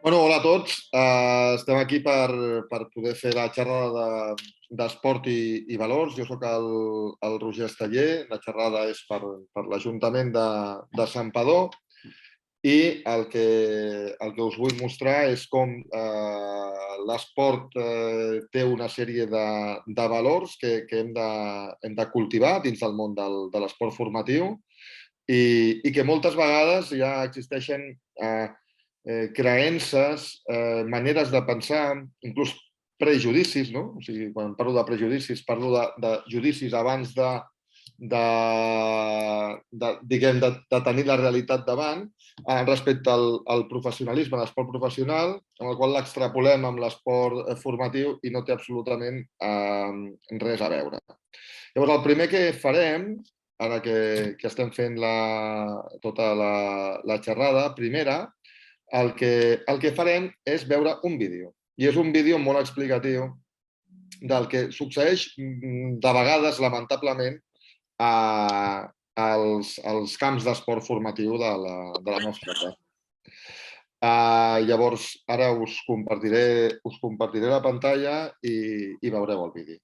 Hola a tots. Estem aquí per poder fer la xerrada d'esport i valors. Jo sóc el Roger Esteller. La xerrada és per l'Ajuntament de Santpedor i el que us vull mostrar és com l'esport té una sèrie de valors que hem de cultivar dins del món de l'esport formatiu i que moltes vegades ja existeixen creences, maneres de pensar, inclús prejudicis, no? O sigui, quan parlo de prejudicis, parlo de judicis abans de tenir la realitat davant, respecte al professionalisme, a l'esport professional, amb el qual l'extrapolem amb l'esport formatiu i no té absolutament res a veure. Llavors, el primer que farem, ara que estem fent tota la xerrada primera, el que farem és veure un vídeo. I és un vídeo molt explicatiu del que succeeix de vegades, lamentablement, als camps d'esport formatiu de la nostra terra. Llavors, ara us compartiré la pantalla i veureu el vídeo.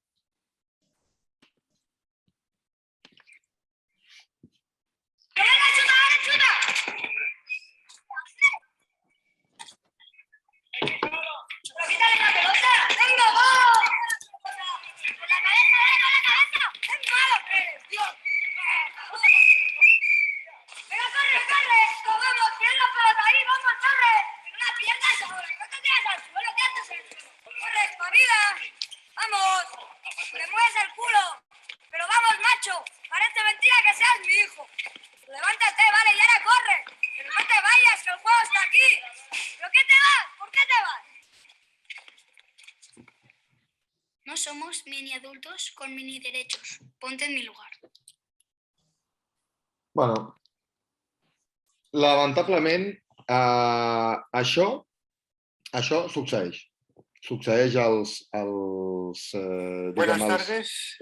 No somos mini adultos con mini derechos. Ponte en mi lugar. Bueno, lamentablement, això succeeix. Succeeix Buenas tardes.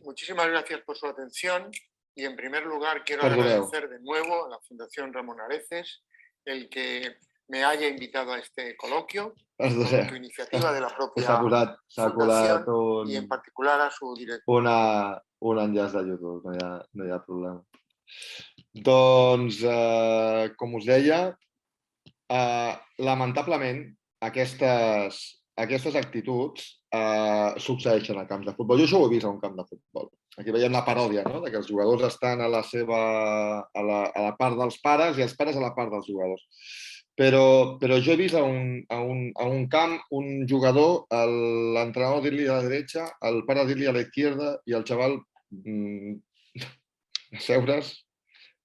Muchísimas gracias por su atención y en primer lugar quiero agradecer de nuevo a la Fundación Ramón Areces el que me haya invitado a este coloquio con tu iniciativa de la propia fundación y en particular a su director. Un enllaç de YouTube, no hi ha problema. Doncs, com us deia, lamentablement aquestes actituds succeeixen a camps de futbol. Jo això ho he vist a un camp de futbol. Aquí veiem la paròdia, no?, que els jugadors estan a la part dels pares i els pares a la part dels jugadors. Però jo he vist a un camp un jugador, l'entrenador dir-li a la dreta, el pare dir-li a la izquierda i el xaval asseure's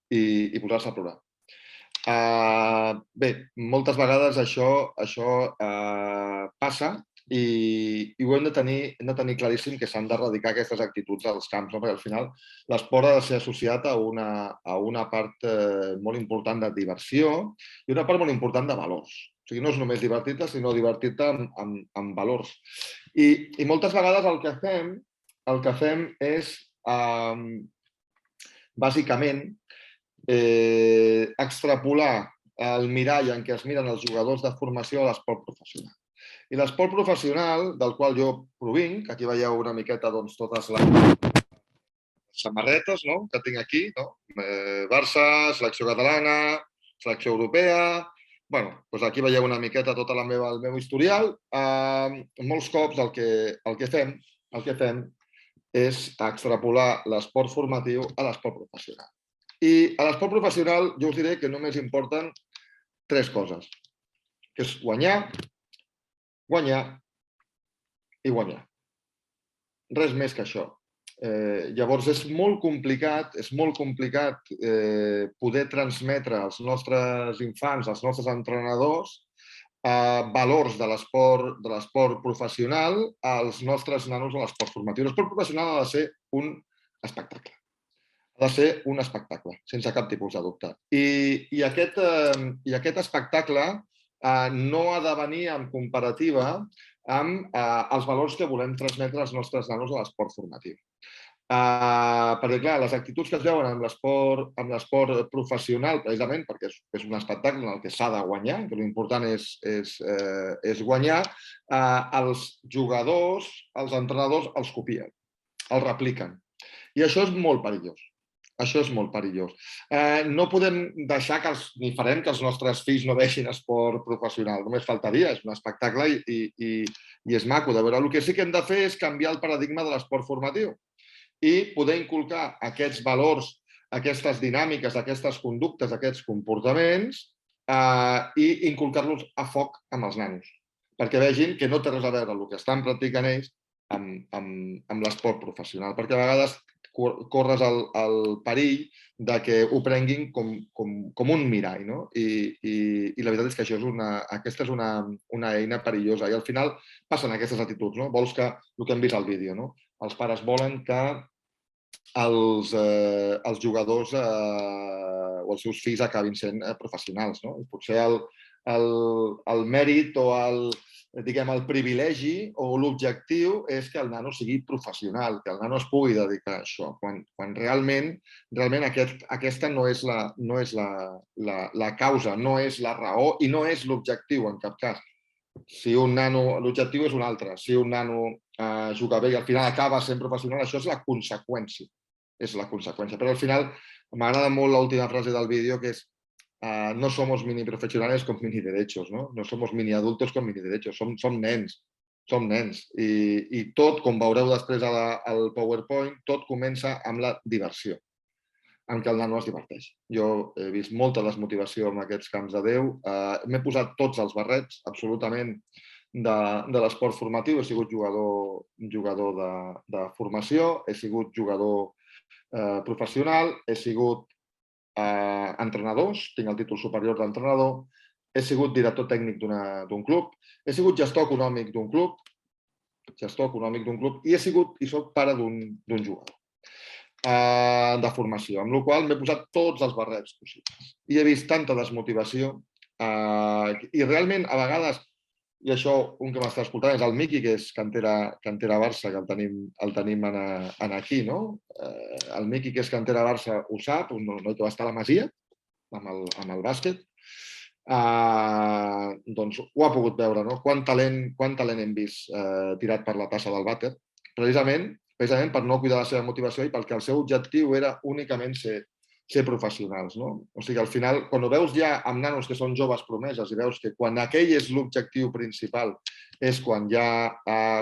i posar-se a plorar. Bé, moltes vegades això passa i ho hem de tenir claríssim que s'han d'erradicar aquestes actituds als camps, perquè al final l'esport ha de ser associat a una part molt important de diversió i una part molt important de valors. O sigui, no és només divertir-te, sinó divertir-te amb valors. I moltes vegades el que fem és, bàsicament, extrapolar el mirall en què es miren els jugadors de formació a l'esport professional. I l'esport professional, del qual jo provinc, aquí veieu una miqueta totes les samarretes que tinc aquí, Barça, selecció catalana, selecció europea. Doncs aquí veieu una miqueta tot el meu historial. Molts cops el que fem és extrapolar l'esport formatiu a l'esport professional. I a l'esport professional jo us diré que només importen 3 coses, que és guanyar, guanyar i guanyar. Res més que això. Llavors és molt complicat poder transmetre als nostres infants, als nostres entrenadors, valors de l'esport professional als nostres nanos a l'esport formatiu. L'esport professional ha de ser un espectacle. Ha de ser un espectacle, sense cap tipus de dubte. I aquest espectacle no ha de venir en comparativa amb els valors que volem transmetre als nostres nanos a l'esport formatiu. Perquè, clar, les actituds que es veuen amb l'esport professional, precisament perquè és un espectacle en el que s'ha de guanyar, que l'important és guanyar, els jugadors, els entrenadors els copien, els repliquen. I això és molt perillós. Això és molt perillós. No podem deixar ni farem que els nostres fills no vegin esport professional. Només faltaria, és un espectacle i és maco de veure. El que sí que hem de fer és canviar el paradigma de l'esport formatiu i poder inculcar aquests valors, aquestes dinàmiques, aquestes conductes, aquests comportaments i inculcar-los a foc amb els nanos, perquè vegin que no té res a veure el que estan practicant ells amb l'esport professional, perquè a vegades corres el perill de que ho prenguin com un mirall, no? I la veritat és que aquesta és una eina perillosa i al final passen aquestes actituds, no? Vols que, el que hem vist al vídeo, no? Els pares volen que els jugadors o els seus fills acabin sent professionals, no? I potser el mèrit o el privilegi o l'objectiu és que el nano sigui professional, que el nano es pugui dedicar a això, quan realment aquesta no és la causa, no és la raó i no és l'objectiu en cap cas. Si un nano, l'objectiu és un altre, si un nano juga bé i al final acaba sent professional, això és la conseqüència. És la conseqüència. Però al final m'agrada molt l'última frase del vídeo, que és no somos mini profesionales con mini derechos, no? No somos mini adultos con mini derechos, som nens, som nens. I tot, com veureu després al PowerPoint, tot comença amb la diversió, amb què el nano es diverteix. Jo he vist molta desmotivació en aquests camps de Déu. M'he posat tots els barrets, absolutament, de l'esport formatiu. He sigut jugador de formació, he sigut jugador professional, he sigut entrenador, tinc el títol superior d'entrenador, he sigut director tècnic d'un club, he sigut gestor econòmic d'un club, i he sigut i soc pare d'un jugador de formació, amb la qual cosa m'he posat tots els barrets possibles. I he vist tanta desmotivació i realment a vegades, i això un que m'està escoltant és el Miqui, que és cantera Barça, que el tenim aquí, no? El Miqui, que és cantera Barça, ho sap, un noi que va estar a la Masia amb el bàsquet, doncs ho ha pogut veure, no? Quant talent hem vist tirat per la tassa del vàter, precisament per no cuidar la seva motivació i perquè el seu objectiu era únicament ser professionals, no? O sigui, al final, quan ho veus ja amb nanos que són joves promeses i veus que quan aquell és l'objectiu principal és quan ja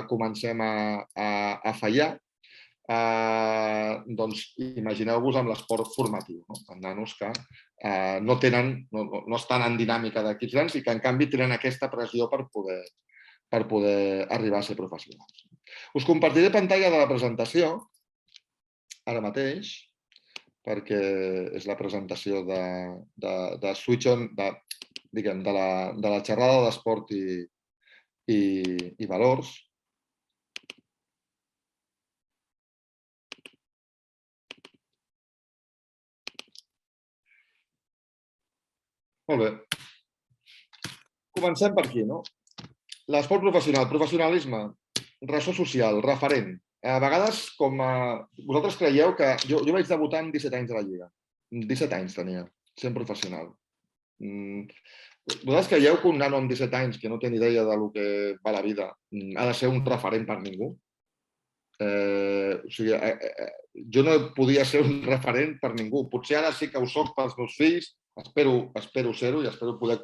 comencem a fallar, doncs imagineu-vos amb l'esport formatiu, amb nanos que no estan en dinàmica d'equips grans i que en canvi tenen aquesta pressió per poder arribar a ser professionals. Us compartiré pantalla de la presentació ara mateix, perquè és la presentació de Switch On, de la xerrada d'esport i valors. Molt bé. Comencem per aquí, no? L'esport professional, professionalisme, ressò social, referent. A vegades, com vosaltres creieu que... Jo vaig debutar amb 17 anys a la Lliga. 17 anys tenia, sent professional. Vosaltres creieu que un nano amb 17 anys que no té ni idea del que va la vida ha de ser un referent per ningú? O sigui, jo no podia ser un referent per ningú. Potser ara sí que ho soc pels meus fills, espero ser-ho i espero poder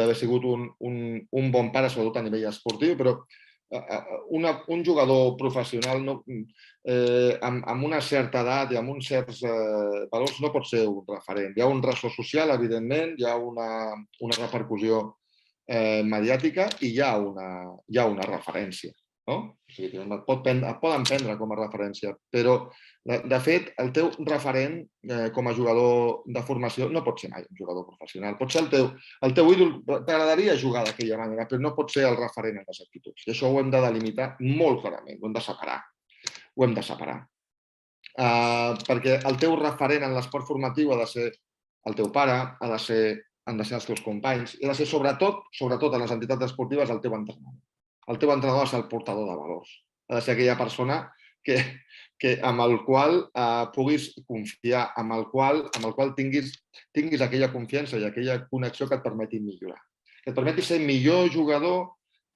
haver sigut un bon pare, sobretot a nivell esportiu, però un jugador professional amb una certa edat i amb uns certs valors no pot ser un referent. Hi ha un ressò social, evidentment, hi ha una repercussió mediàtica i hi ha una referència. No? O sigui, et poden prendre com a referència, però de fet el teu referent com a jugador de formació no pot ser mai un jugador professional. Pot ser el teu ídol, t'agradaria jugar d'aquella manera, però no pot ser el referent en les actituds. I això ho hem de delimitar molt clarament, ho hem de separar. Ho hem de separar. Perquè el teu referent en l'esport formatiu ha de ser el teu pare, han de ser els teus companys, i ha de ser sobretot a les entitats esportives el teu entrenador. El teu entrenador ha de ser el portador de valors. Ha de ser aquella persona amb el qual puguis confiar, amb el qual tinguis aquella confiança i aquella connexió que et permeti millorar, que et permeti ser millor jugador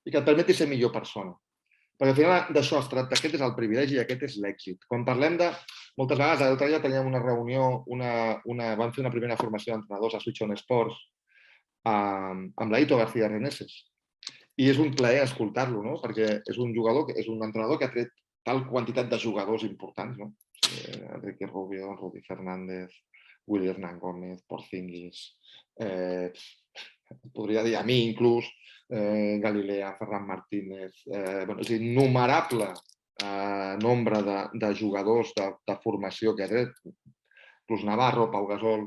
i que et permeti ser millor persona. Perquè al final d'això es tracta, aquest és el privilegi i aquest és l'èxit. Quan parlem de... Moltes vegades, l'altre dia teníem una reunió, vam fer una primera formació d'entrenadors a Switch on Sports amb l'Aito García Reneses. I és un plaer escoltar-lo, no? Perquè és un jugador, és un entrenador que ha tret tal quantitat de jugadors importants, no? Enrique Rubio, Rudy Fernández, Willy Hernán Gómez, Porzingis, podria dir a mi inclús, Galilea, Ferran Martínez, és innumerable nombre de jugadors de formació que ha tret, inclús Navarro, Pau Gasol,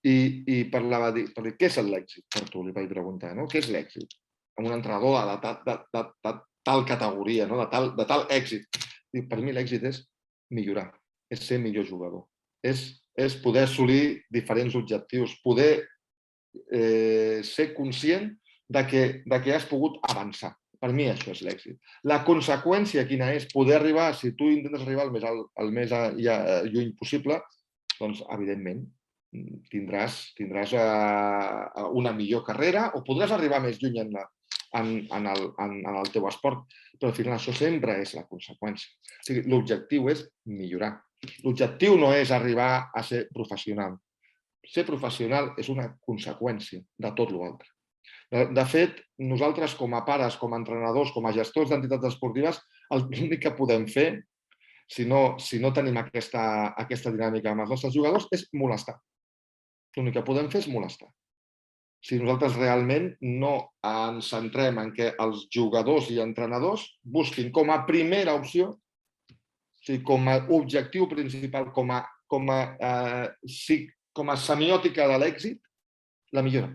i parlava de dir, què és l'èxit per tu? Li vaig preguntar, no? Què és l'èxit? Amb un entrenador de tal categoria, de tal èxit. Per mi l'èxit és millorar, és ser millor jugador, és poder assolir diferents objectius, poder ser conscient de que has pogut avançar. Per mi això és l'èxit. La conseqüència quina és? Poder arribar, si tu intentes arribar el més lluny possible, doncs evidentment tindràs una millor carrera o podràs arribar més lluny en el teu esport, però al final això sempre és la conseqüència. O sigui, l'objectiu és millorar. L'objectiu no és arribar a ser professional. Ser professional és una conseqüència de tot l'altre. De fet, nosaltres com a pares, com a entrenadors, com a gestors d'entitats esportives, l'únic que podem fer, si no tenim aquesta dinàmica amb els nostres jugadors, és molestar. L'únic que podem fer és molestar. Si nosaltres realment no ens centrem en què els jugadors i entrenadors busquin com a primera opció, com a objectiu principal, com a semiòtica de l'èxit, la millora.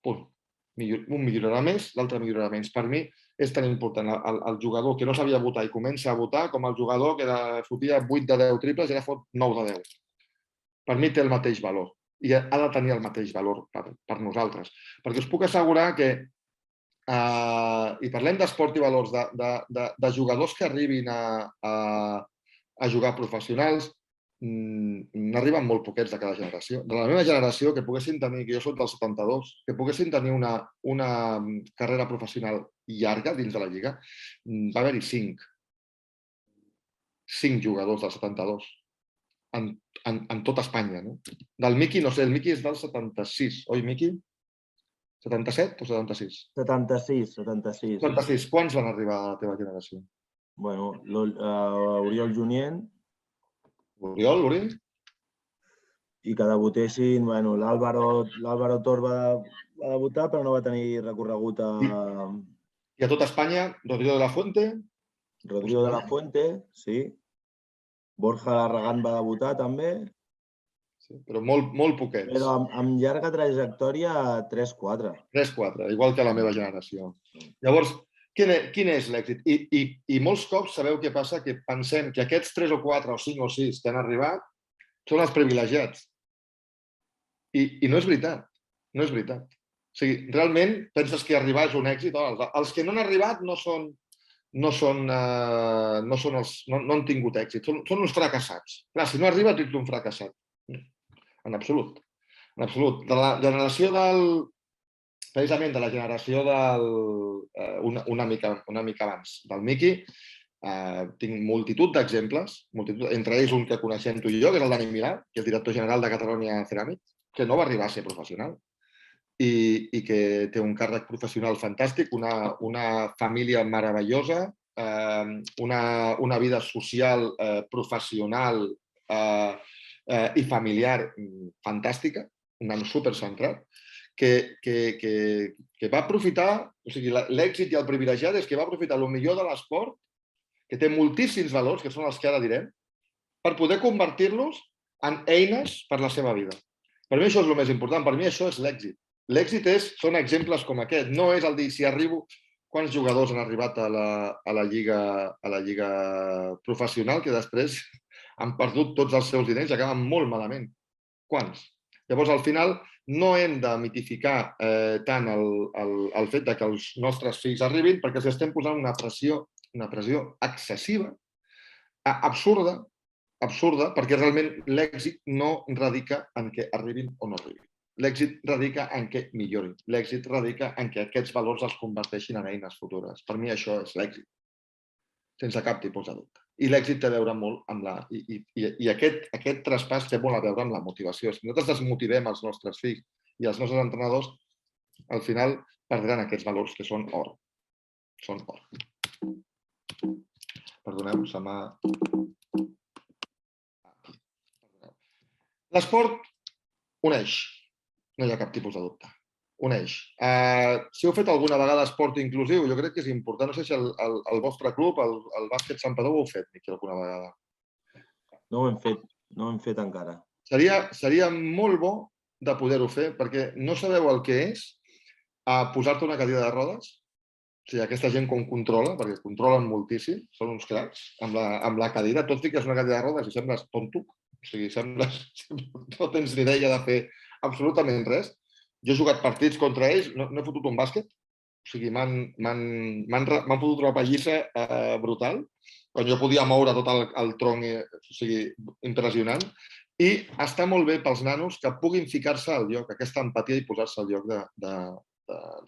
Punt. Un millorarà més, l'altre millorarà menys. Per mi és tan important el jugador que no sabia votar i comença a votar com el jugador que fotia 8 de 10 triples i ara fot 9 de 10. Per mi té el mateix valor i ha de tenir el mateix valor per nosaltres. Perquè us puc assegurar que, i parlem d'esport i valors, de jugadors que arribin a jugar professionals, n'arriben molt poquets de cada generació. De la meva generació, que poguessin tenir, que jo soc del 72, que poguessin tenir una carrera professional llarga dins de la Lliga, va haver-hi 5 jugadors del 72 en tota Espanya. Del Miqui, no sé, el Miqui és del 76, oi, Miqui? 77 o 76? 76. 76. Quants van arribar a la teva generació? Bueno, Oriol Junyent. Oriol, Uri? I que debutessin, bueno, l'Álvaro Tor va debutar, però no va tenir recorregut a... I a tota Espanya, Rodrigo de la Fuente? Rodrigo de la Fuente, sí. Borja Larragán va debutar també. Sí, però molt poquets. Però amb llarga trajectòria, 3-4. 3-4, igual que la meva generació. Llavors, quin és l'èxit? I molts cops sabeu què passa? Que pensem que aquests 3 o 4 o 5 o 6 que han arribat són els privilegiats. I no és veritat. No és veritat. O sigui, realment penses que arribar és un èxit? Els que no han arribat no han tingut èxit. Són uns fracassats. Clar, si no arriba, ets un fracassat. En absolut. En absolut. De la generació precisament de la generació una mica abans del Miqui, tinc multitud d'exemples, entre ells un que coneixem tu i jo, que és el Dani Milà, que és el director general de Catalonia Ceràmic, que no va arribar a ser professional i que té un càrrec professional fantàstic, una família meravellosa, una vida social, professional i familiar fantàstica, un nen supercentrat, que va aprofitar, o sigui, l'èxit i el privilegiat és que va aprofitar el millor de l'esport, que té moltíssims valors, que són els que ara direm, per poder convertir-los en eines per a la seva vida. Per mi això és el més important, per mi això és l'èxit. L'èxit són exemples com aquest, no és el dir si arribo... Quants jugadors han arribat a la lliga professional que després han perdut tots els seus diners i acaben molt malament? Quants? Llavors, al final, no hem de mitificar tant el fet que els nostres fills arribin perquè els estem posant una pressió una pressió excessiva, absurda, perquè realment l'èxit no radica en què arribin o no arribin. L'èxit radica en què millorin. L'èxit radica en què aquests valors els converteixin en eines futures. Per mi això és l'èxit, sense cap tipus de dubte. I l'èxit té a veure molt amb la... I aquest traspàs té molt a veure amb la motivació. Si nosaltres desmotivem els nostres fills i els nostres entrenadors, al final perdran aquests valors que són or. Són or. Perdoneu, se m'ha... L'esport uneix. No hi ha cap tipus de dubte. Uneix. Si heu fet alguna vegada esport inclusiu, jo crec que és important. No sé si el vostre club, el bàsquet Santpedor, ho heu fet, Miqui, alguna vegada. No ho hem fet encara. Seria molt bo de poder-ho fer, perquè no sabeu el que és posar-te una cadira de rodes. O sigui, aquesta gent com controla, perquè controlen moltíssim, són uns cracs, amb la cadira. Tu et fiques una cadira de rodes i sembles tonto. O sigui, no tens ni idea de fer absolutament res. Jo he jugat partits contra ells, no he fotut un bàsquet. O sigui, m'han fotut una pallissa brutal, quan jo podia moure tot el tronc, o sigui, impressionant. I està molt bé pels nanos que puguin ficar-se al lloc, aquesta empatia i posar-se al lloc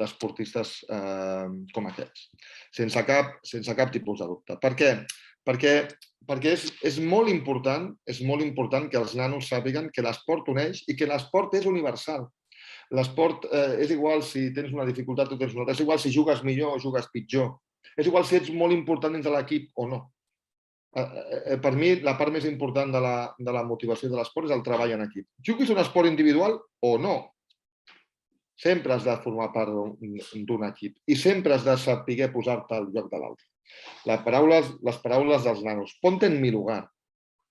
d'esportistes com aquests, sense cap tipus de dubte. Per què? Perquè és molt important que els nanos sàpiguen que l'esport uneix i que l'esport és universal. L'esport és igual si tens una dificultat o tens una altra, és igual si jugues millor o jugues pitjor, és igual si ets molt important dins de l'equip o no. Per mi, la part més important de la motivació de l'esport és el treball en equip. Juguis un esport individual o no, sempre has de formar part d'un equip i sempre has de saber posar-te al lloc de l'altre. Les paraules dels nanos. Ponte en mi lugar.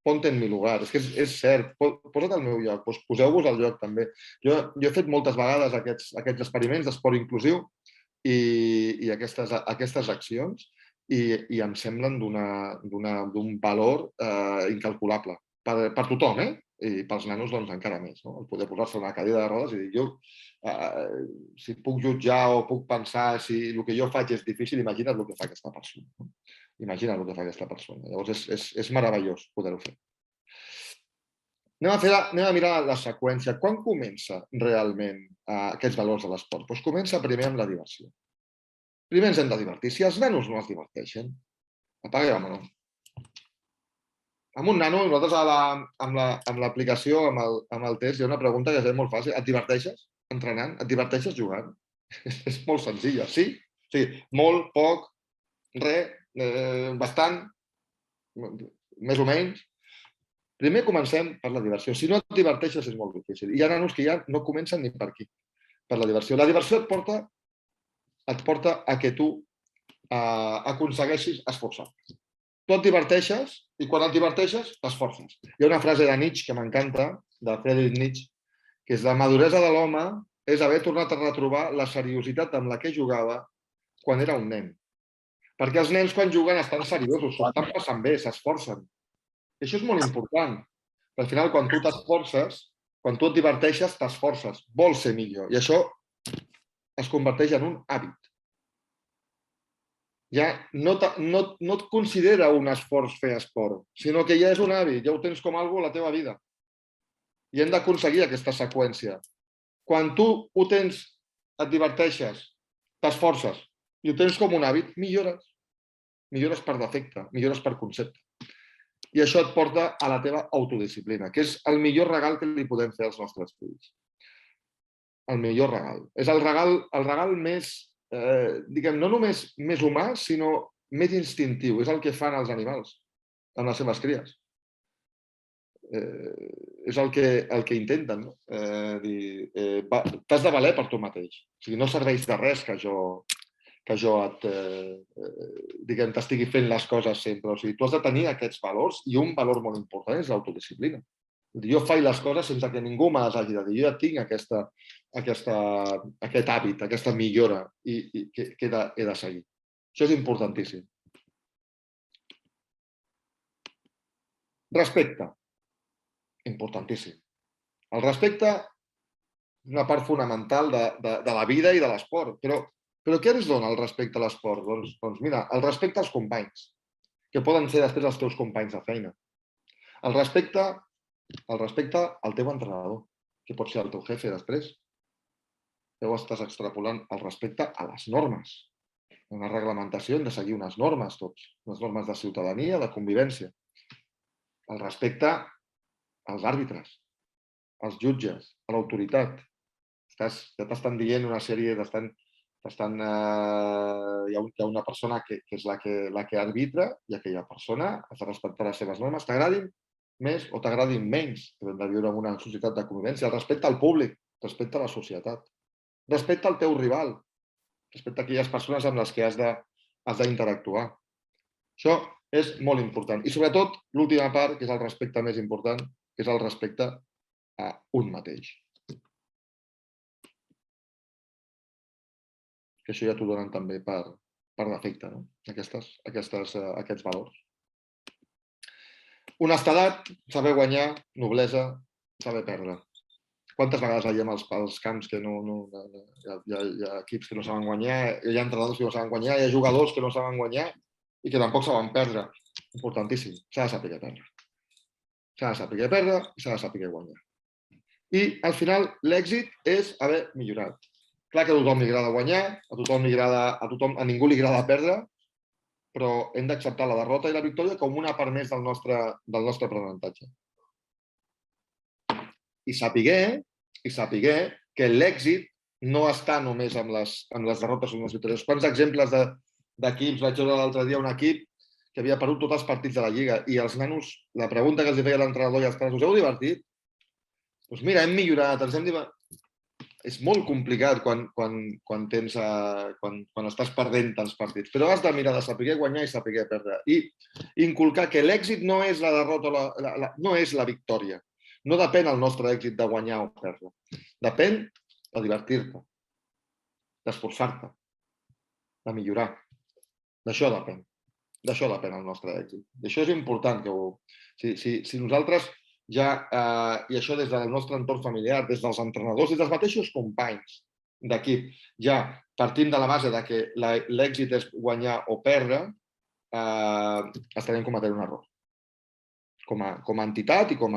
Ponte en mi lugar. És que és cert. Posa't al meu lloc. Poseu-vos al lloc també. Jo he fet moltes vegades aquests experiments d'esport inclusiu i aquestes accions i em semblen d'un valor incalculable. Per tothom, i pels nanos doncs encara més. El poder posar-se una cadira de rodes i dir jo, si puc jutjar o puc pensar si el que jo faig és difícil, imagina't el que fa aquesta persona. Imagina't el que fa aquesta persona. Llavors és meravellós poder-ho fer. Anem a mirar la seqüència. Quan comença realment aquests valors de l'esport? Doncs comença primer amb la diversió. Primer ens hem de divertir. Si els nanos no es diverteixen, apaga i vámonos. Amb un nano, nosaltres amb l'aplicació, amb el test, hi ha una pregunta que és molt fàcil. Et diverteixes entrenant? Et diverteixes jugant? És molt senzilla, sí? O sigui, molt, poc, res, bastant, més o menys. Primer comencem per la diversió. Si no et diverteixes és molt difícil. Hi ha nanos que ja no comencen ni per aquí, per la diversió. La diversió et porta a que tu aconsegueixis esforçar-te. Tu et diverteixes i quan et diverteixes t'esforces. Hi ha una frase de Nietzsche que m'encanta, de Friedrich Nietzsche, que és la maduresa de l'home és haver tornat a retrobar la seriositat amb la que jugava quan era un nen. Perquè els nens quan juguen estan seriosos, s'ho estan passant bé, s'esforcen. I això és molt important. Al final, quan tu t'esforces, quan tu et diverteixes, t'esforces, vols ser millor. I això es converteix en un hàbit. Ja no et considera un esforç fer esport, sinó que ja és un hàbit, ja ho tens com alguna cosa a la teva vida. I hem d'aconseguir aquesta seqüència. Quan tu ho tens, et diverteixes, t'esforces i ho tens com un hàbit, millores. Millores per defecte, millores per concepte. I això et porta a la teva autodisciplina, que és el millor regal que li podem fer als nostres fills. El millor regal. És el regal més, diguem, no només més humà, sinó més instintiu. És el que fan els animals amb les seves cries. És el que intenten. T'has de valer per tu mateix. O sigui, no serveix de res que jo t'estigui fent les coses sempre. O sigui, tu has de tenir aquests valors i un valor molt important és l'autodisciplina. Jo faig les coses sense que ningú me les hagi de dir. Jo ja tinc aquest hàbit, aquesta millora que he de seguir. Això és importantíssim. Respecte. Importantíssim. El respecte és una part fonamental de la vida i de l'esport, però Però què ens dona el respecte a l'esport? Doncs mira, el respecte als companys, que poden ser després els teus companys de feina. El respecte al teu entrenador, que pot ser el teu jefe després. Ja ho estàs extrapolant. El respecte a les normes. Una reglamentació hem de seguir unes normes tots, unes normes de ciutadania, de convivència. El respecte als àrbitres, als jutges, a l'autoritat. Ja t'estan dient una sèrie hi ha una persona que és la que arbitra i aquella persona has de respectar les seves normes, t'agradin més o t'agradin menys, que hem de viure en una societat de convivència. El respecte al públic, respecte a la societat, respecte al teu rival, respecte a aquelles persones amb les que has d'interactuar. Això és molt important. I sobretot, l'última part, que és el respecte més important, que és el respecte a un mateix. Que això ja t'ho donen també per defecte, no? Aquests valors. Honestedat, saber guanyar, noblesa, saber perdre. Quantes vegades veiem als camps que hi ha equips que no saben guanyar, hi ha entrenadors que no saben guanyar, hi ha jugadors que no saben guanyar i que tampoc saben perdre. Importantíssim, s'ha de saber perdre. S'ha de saber perdre i s'ha de saber guanyar. I al final l'èxit és haver millorat. Clar que a tothom li agrada guanyar, a ningú li agrada perdre, però hem d'acceptar la derrota i la victòria com una part més del nostre aprenentatge. I saber que l'èxit no està només amb les derrotes o amb les victòries. Quants exemples d'equips, vaig veure l'altre dia un equip que havia perdut tots els partits de la Lliga i els nanos, la pregunta que els feia l'entrenador i els pares, us heu divertit? Doncs mira, hem millorat, ens hem divertit. És molt complicat quan estàs perdent tants partits, però has de mirar de saber guanyar i saber perdre. I inculcar que l'èxit no és la derrota, no és la victòria. No depèn el nostre èxit de guanyar o perdre. Depèn de divertir-te, d'esforçar-te, de millorar. D'això depèn. D'això depèn el nostre èxit. D'això és important que si nosaltres ja, i això des del nostre entorn familiar, des dels entrenadors i dels mateixos companys d'equip, ja partint de la base que l'èxit és guanyar o perdre, estarem cometent un error. Com a entitat i com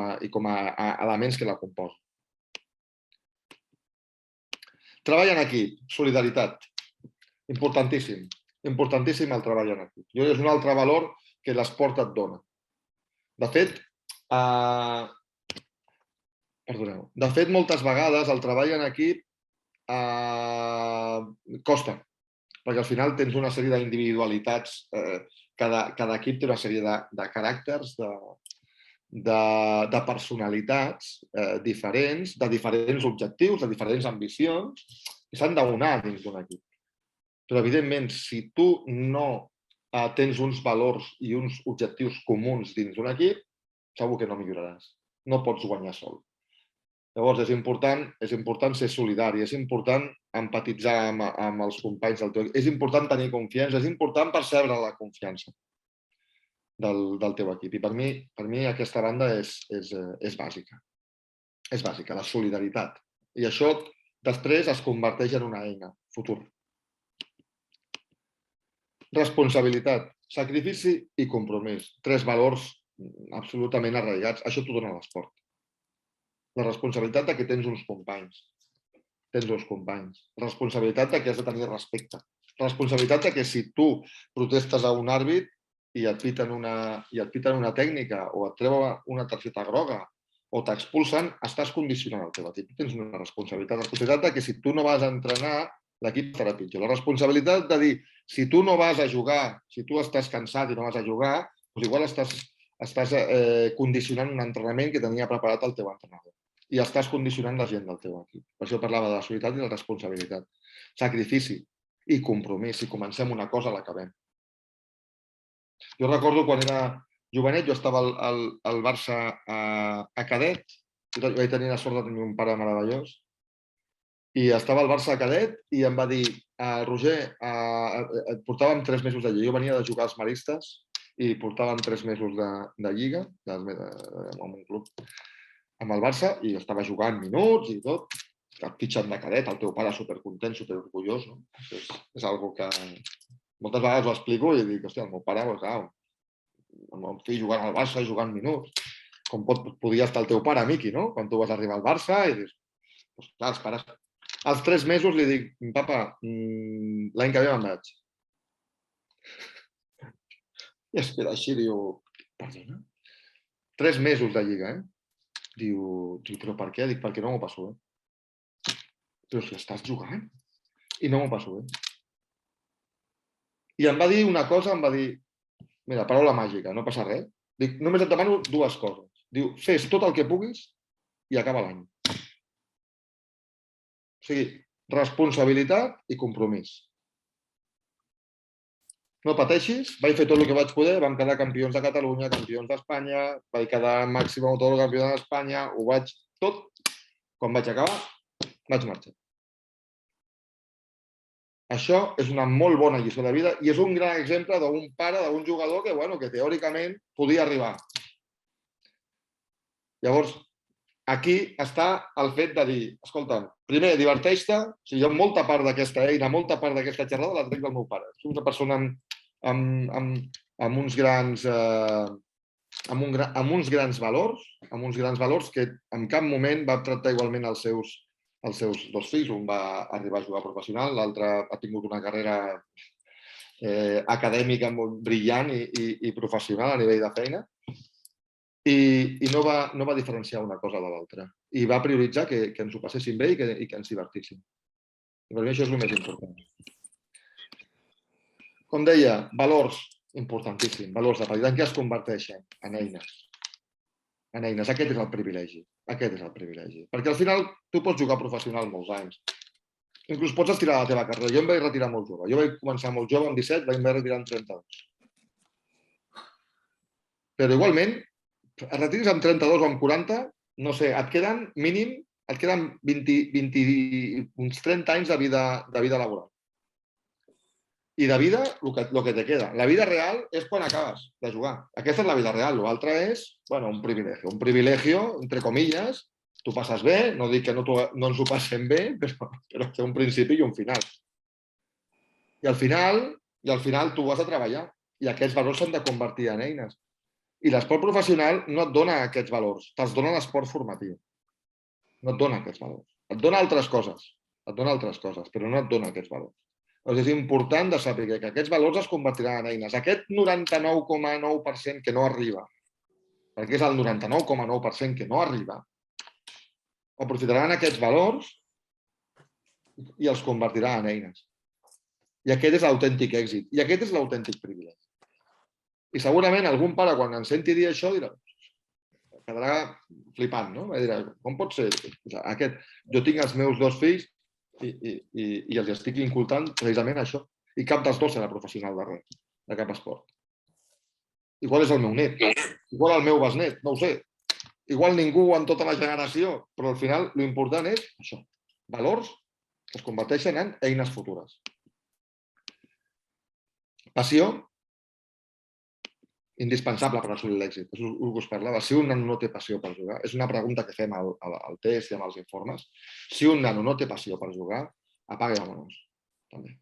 a elements que la composen. Treball en equip, solidaritat. Importantíssim. Importantíssim el treball en equip. És un altre valor que l'esport et dona. De fet, moltes vegades el treball en equip costa, perquè al final tens una sèrie d'individualitats, cada equip té una sèrie de caràcters, de personalitats diferents, de diferents objectius, de diferents ambicions, que s'han d'unar dins d'un equip. Però, evidentment, si tu no tens uns valors i uns objectius comuns dins d'un equip, segur que no milloraràs. No pots guanyar sol. Llavors, és important ser solidari, és important empatitzar amb els companys del teu equip, és important tenir confiança, és important percebre la confiança del teu equip. I per mi aquesta banda és bàsica. És bàsica, la solidaritat. I això després es converteix en una eina futura. Responsabilitat, sacrifici i compromís. 3 valors absolutament arraigats. Això t'ho dona l'esport. La responsabilitat que tens uns companys. La responsabilitat que has de tenir respecte. La responsabilitat que si tu protestes a un àrbit i et piten una tècnica o et treuen una targeta groga o t'expulsen, estàs condicionant el teu equip. Tens una responsabilitat. La responsabilitat que si tu no vas a entrenar, l'equip estarà pitjor. La responsabilitat de dir, si tu no vas a jugar, si tu estàs cansat i no vas a jugar, doncs igual estàs condicionant un entrenament que tenia preparat el teu entrenador. I estàs condicionant la gent del teu equip. Per això parlava de la solidaritat i de la responsabilitat. Sacrifici i compromís. Si comencem una cosa, l'acabem. Jo recordo quan era jovenet, jo estava al Barça a cadet, vaig tenir la sort de tenir un pare meravellós, i estava al Barça a cadet i em va dir, Roger, portàvem 3 mesos de lliga, jo venia de jugar als Maristes i portàvem 3 mesos de lliga amb un club, amb el Barça, i estava jugant minuts i tot, et fitxen de cadet, el teu pare supercontent, superorgullós. És una que moltes vegades ho explico i dic, hòstia, el meu pare, el meu fill jugant al Barça i jugant minuts, com podia estar el teu pare, Miqui, no? Quan tu vas arribar al Barça i dius, doncs clar, els pares... Als 3 mesos li dic, papa, l'any que ve me'n vaig. I es queda així, diu, perdona? 3 mesos de lliga, Diu, però per què? Dic, perquè no m'ho passo bé. Però si estàs jugant i no m'ho passo bé. I em va dir una cosa, em va dir, mira, paraula màgica, no passa res. Dic, només et demano 2 coses. Diu, fes tot el que puguis i acaba l'any. O sigui, responsabilitat i compromís. No pateixis, vaig fer tot el que vaig poder, vam quedar campions de Catalunya, campions d'Espanya, vaig quedar màxim autor campió d'Espanya, ho vaig tot. Quan vaig acabar, vaig marxar. Això és una molt bona lliçó de vida i és un gran exemple d'un pare, d'un jugador que teòricament podia arribar. Llavors, aquí està el fet de dir, escolta'm, primer, diverteix-te, o sigui, jo molta part d'aquesta eina, molta part d'aquesta xerrada la trec del meu pare. És una persona amb uns grans valors que en cap moment va tractar igualment els seus 2 fills. Un va arribar a jugar professional, l'altre ha tingut una carrera acadèmica brillant i professional a nivell de feina i no va diferenciar una cosa de l'altra. I va prioritzar que ens ho passéssim bé i que ens divertíssim. I per mi això és el més important. Com deia, valors, importantíssim, valors de vida. En què es converteixen? En eines. En eines. Aquest és el privilegi. Aquest és el privilegi. Perquè al final tu pots jugar professional molts anys. Inclús pots estirar la teva carrera. Jo em vaig retirar molt jove. Jo vaig començar molt jove, amb 17, vaig retirar amb 32. Però igualment, et retiris amb 32 o amb 40, no sé, et queden mínim, et queden uns 30 anys de vida laboral. I de vida, el que te queda. La vida real és quan acabes de jugar. Aquesta és la vida real. L'altre és, un privilegio. Un privilegio, entre comillas, tu passes bé, no dic que no ens ho passem bé, però té un principi i un final. I al final tu has de treballar i aquests valors s'han de convertir en eines. I l'esport professional no et dona aquests valors, te'ls dona l'esport formatiu. No et dona aquests valors. Et dona altres coses, però no et dona aquests valors. És important de saber que aquests valors es convertiran en eines. Aquest 99,9% que no arriba, perquè és el 99,9% que no arriba, aprofitaran aquests valors i els convertirà en eines. I aquest és l'autèntic èxit. I aquest és l'autèntic privilegi. I segurament algun pare, quan em senti dir això, dirà, quedarà flipant, no? Dirà, com pot ser? Jo tinc els meus 2 fills i els estic incultant precisament això. I cap dels 2 serà professional de res, de cap esport. Igual és el meu net, igual el meu besnet, no ho sé. Igual ningú en tota la generació, però al final l'important és això, valors que es converteixen en eines futures. Passió, indispensable per assolir l'èxit. És el que us parlava. Si un nano no té passió per jugar, és una pregunta que fem al test i amb els informes, si un nano no té passió per jugar, apaga i vámonos. També.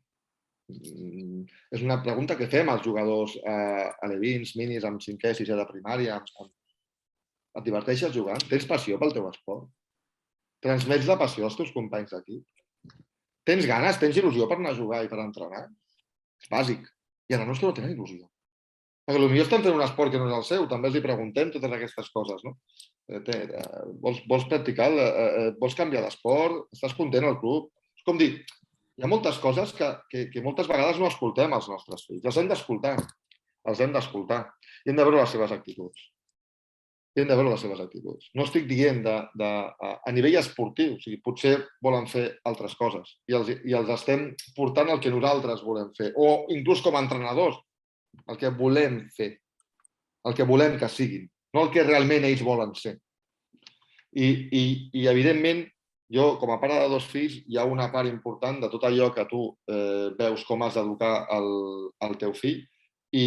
És una pregunta que fem als jugadors alevins, minis, amb 5è, 6è de primària. Et diverteixes jugant? Tens passió pel teu esport? Transmets la passió als teus companys d'equip? Tens ganes? Tens il·lusió per anar a jugar i per entrenar? És bàsic. I ara no és que no tenen il·lusió. Perquè potser estan fent un esport que no és el seu, també els hi preguntem totes aquestes coses, no? Vols practicar, vols canviar d'esport, estàs content al club? És com dir, hi ha moltes coses que moltes vegades no escoltem als nostres fills, els hem d'escoltar, i hem de veure les seves actituds. No estic dient a nivell esportiu, o sigui, potser volen fer altres coses i els estem portant el que nosaltres volem fer, o inclús com a entrenadors, el que volem fer, el que volem que siguin, no el que realment ells volen ser. I evidentment, jo, com a pare de 2 fills, hi ha una part important de tot allò que tu veus com has d'educar el teu fill i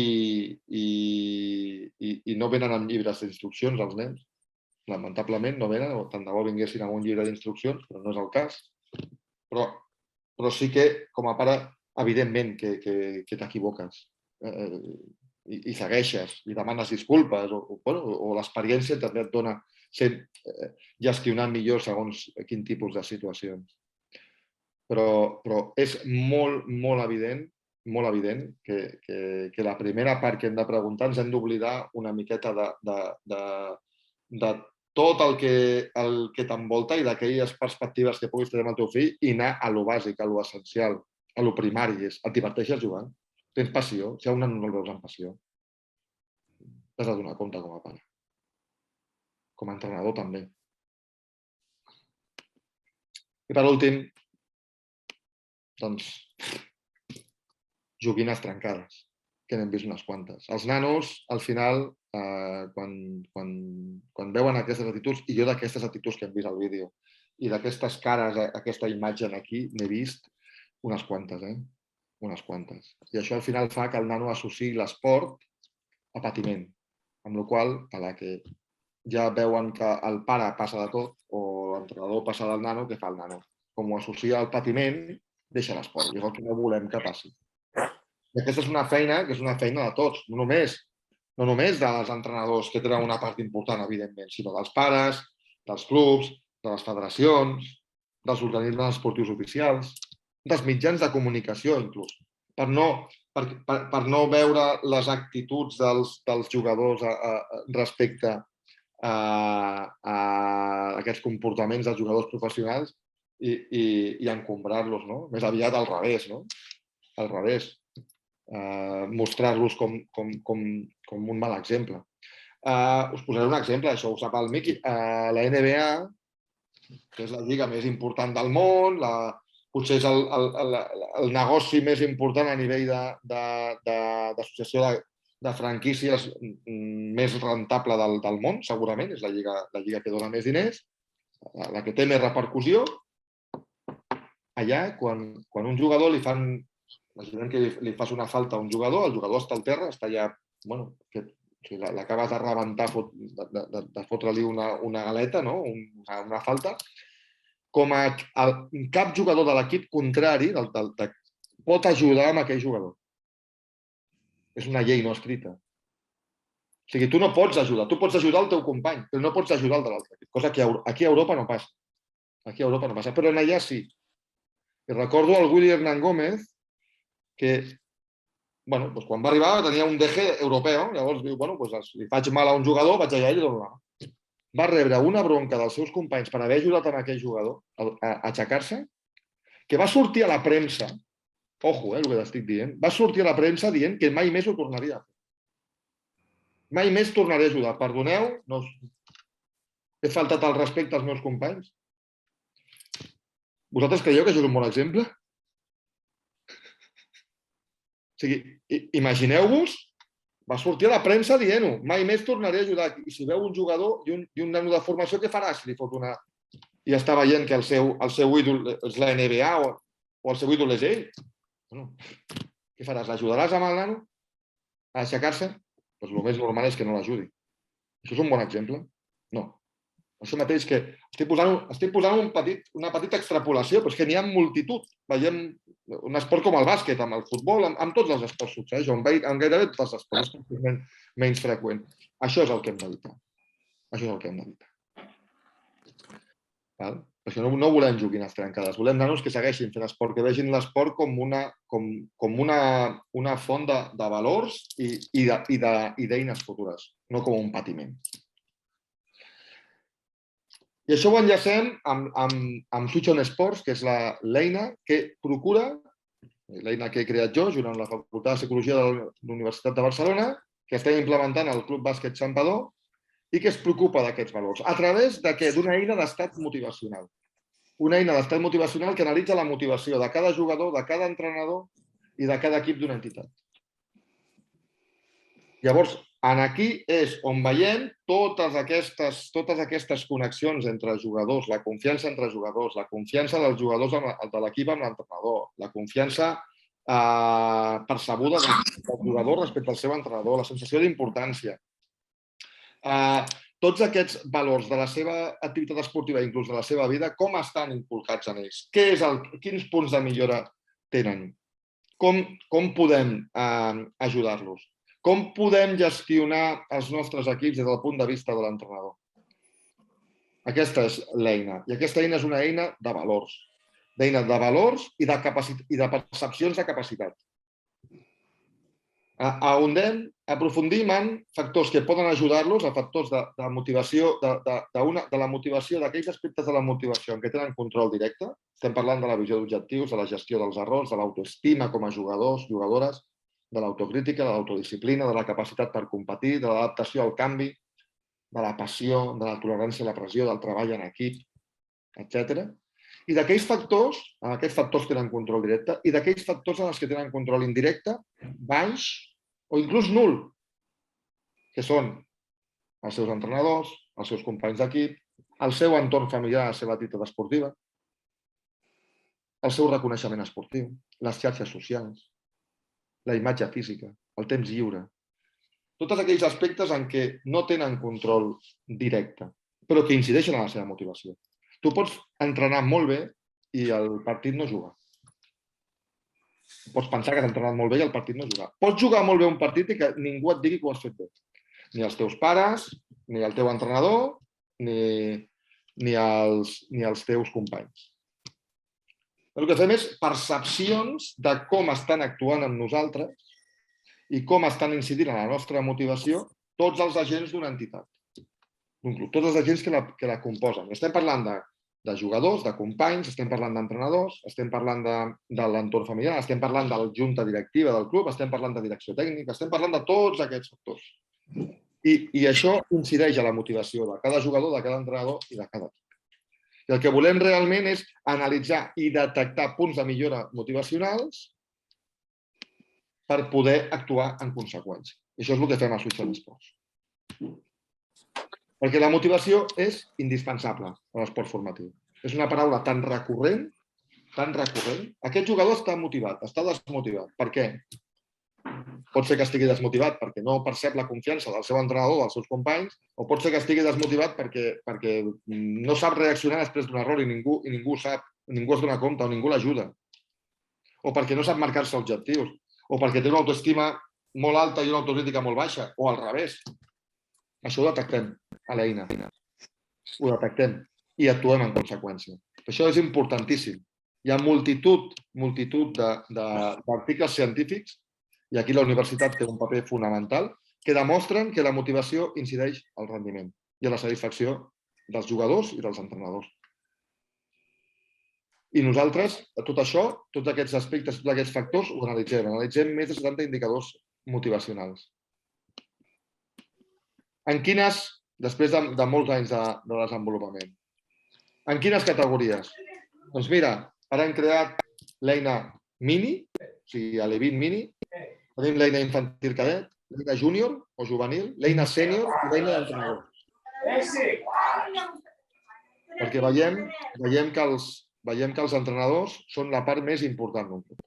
no venen amb llibres d'instruccions als nens. lamentablement no venen, o tant de bo vinguessin amb un llibre d'instruccions, però no és el cas. Però sí que, com a pare, evidentment que t'equivoques i segueixes i demanes disculpes o l'experiència també et dona gestionar millor segons quin tipus de situacions. Però és molt evident que la primera part que hem de preguntar ens hem d'oblidar una miqueta de tot el que t'envolta i d'aquelles perspectives que puguis tenir amb el teu fill i anar a lo bàsic, a lo essencial, a lo primari. Et diverteixes jugant? Tens passió? Si a un nen no el veus amb passió, t'has de donar compte com a pare. Com a entrenador també. I per últim, doncs, joguines trencades, que n'hem vist unes quantes. Els nanos, al final, quan veuen aquestes actituds, i jo d'aquestes actituds que hem vist al vídeo, i d'aquestes cares, aquesta imatge aquí, n'he vist unes quantes, unes quantes. I això al final fa que el nano associï l'esport a patiment, amb la qual cosa, a la que ja veuen que el pare passa de tot o l'entrenador passa del nano, què fa el nano? Com ho associa al patiment, deixa l'esport. I és el que no volem que passi. I aquesta és una feina que és una feina de tots, no només dels entrenadors, que tenen una part important, evidentment, sinó dels pares, dels clubs, de les federacions, dels organismes esportius oficials, dels mitjans de comunicació, inclús, per no veure les actituds dels jugadors respecte a aquests comportaments dels jugadors professionals i encombrar-los, no? Més aviat al revés, no? Al revés. Mostrar-los com un mal exemple. Us posaré un exemple, això ho sap el Miqui. La NBA, que és la lliga més important del món, potser és el negoci més important a nivell d'associació de franquícies més rentable del món, segurament, és la lliga que dona més diners, la que té més repercussió. Allà, quan un jugador li fan... Imaginem que li fas una falta a un jugador, el jugador està al terra, està allà... L'acabes de rebentar, de fotre-li una galeta, una falta. Com a cap jugador de l'equip contrari pot ajudar amb aquell jugador. És una llei no escrita. O sigui, tu no pots ajudar. Tu pots ajudar el teu company, però no pots ajudar el de l'altre equip. Cosa que aquí a Europa no passa. Aquí a Europa no passa, però allà sí. I recordo el Willy Hernán Gómez, que quan va arribar tenia un DG europeu, llavors diu, li faig mal a un jugador, vaig allà i li dono la mà. Va rebre una bronca dels seus companys per haver ajudat a aquell jugador a aixecar-se, que va sortir a la premsa, ojo, el que t'estic dient, va sortir a la premsa dient que mai més ho tornaria a fer. Mai més tornaré a ajudar. Perdoneu, he faltat al respecte als meus companys. Vosaltres creieu que això és un bon exemple? O sigui, imagineu-vos, va sortir a la premsa dient-ho, mai més tornaré a ajudar. I si veu un jugador i un nano de formació, què farà si li fot una... I està veient que el seu ídol és la NBA o el seu ídol és ell? Què faràs? L'ajudaràs amb el nano a aixecar-se? Doncs el més normal és que no l'ajudi. Això és un bon exemple? No. Això mateix que estic posant una petita extrapolació, però és que n'hi ha multitud. Veiem un esport com el bàsquet, amb el futbol, amb tots els esports succeeix, amb gairebé tots els esports, menys freqüent. Això és el que hem d'evitar. Això és el que hem d'evitar. Perquè no volem joguines trencades, volem nanos que segueixin fent esport, que vegin l'esport com una font de valors i d'eines futures, no com un patiment. I això ho enllacem amb Switch on Sports, que és l'eina que procura, l'eina que he creat jo, junt amb la Facultat de Psicologia de la Universitat de Barcelona, que estem implementant al Club Bàsquet Santpedor i que es preocupa d'aquests valors. A través d'una eina d'estat motivacional. Una eina d'estat motivacional que analitza la motivació de cada jugador, de cada entrenador i de cada equip d'una entitat. Llavors, aquí és on veiem totes aquestes connexions entre jugadors, la confiança entre jugadors, la confiança dels jugadors de l'equip amb l'entrenador, la confiança percebuda del jugador respecte al seu entrenador, la sensació d'importància. tots aquests valors de la seva activitat esportiva, inclús de la seva vida, com estan inculcats en ells? Quins punts de millora tenen? Com podem ajudar-los? Com podem gestionar els nostres equips des del punt de vista de l'entrenador? Aquesta és l'eina. I aquesta eina és una eina de valors. D'eina de valors i de percepcions de capacitat. Aprofundim en factors que poden ajudar-los, a factors de motivació, de la motivació, d'aquells aspectes de la motivació en què tenen control directe. Estem parlant de la visió d'objectius, de la gestió dels errors, de l'autoestima com a jugadors, jugadores, de l'autocrítica, de l'autodisciplina, de la capacitat per competir, de l'adaptació al canvi, de la passió, de la tolerància a la pressió, del treball en equip, etc. I d'aquells factors, aquests factors tenen control directe, i d'aquells factors en els que tenen control indirecte, baix o inclús nul, que són els seus entrenadors, els seus companys d'equip, el seu entorn familiar, la seva activitat esportiva, el seu reconeixement esportiu, les xarxes socials, la imatge física, el temps lliure. Tots aquells aspectes en què no tenen control directe, però que incideixen en la seva motivació. Tu pots entrenar molt bé i el partit no jugar. Pots pensar que has entrenat molt bé i el partit no jugar. Pots jugar molt bé un partit i que ningú et digui que ho has fet bé. Ni els teus pares, ni el teu entrenador, ni els teus companys. El que fem és percepcions de com estan actuant amb nosaltres i com estan incidint en la nostra motivació tots els agents d'una entitat, d'un club, tots els agents que la composen. Estem parlant de jugadors, de companys, estem parlant d'entrenadors, estem parlant de l'entorn familiar, estem parlant de la junta directiva del club, estem parlant de direcció tècnica, estem parlant de tots aquests factors. I això incideix a la motivació de cada jugador, de cada entrenador i de cada equip. I el que volem realment és analitzar i detectar punts de millora motivacionals per poder actuar en conseqüència. Això és el que fem a Switch on Sports. Perquè la motivació és indispensable a l'esport formatiu. És una paraula tan recurrent, tan recurrent. Aquest jugador està motivat, està desmotivat. Per què? Pot ser que estigui desmotivat perquè no percep la confiança del seu entrenador, dels seus companys, o pot ser que estigui desmotivat perquè no sap reaccionar després d'un error i ningú sap, ningú es dona compte o ningú l'ajuda. O perquè no sap marcar-se objectius. O perquè té una autoestima molt alta i una autocrítica molt baixa, o al revés. Això ho detectem a l'eina. Ho detectem i actuem en conseqüència. Això és importantíssim. Hi ha multitud d'articles científics, i aquí la universitat té un paper fonamental, que demostren que la motivació incideix al rendiment i a la satisfacció dels jugadors i dels entrenadors. I nosaltres, tot això, tots aquests aspectes, tots aquests factors, ho analitzem. Analitzem més de 70 indicadors motivacionals. En quines, després de molts anys de desenvolupament, en quines categories? Doncs mira, ara hem creat l'eina Mini, o sigui, l'E20 Mini, tenim l'eina infantil cadet, l'eina júnior o juvenil, l'eina sènior i l'eina d'entrenador. Perquè veiem que els entrenadors són la part més important d'un club.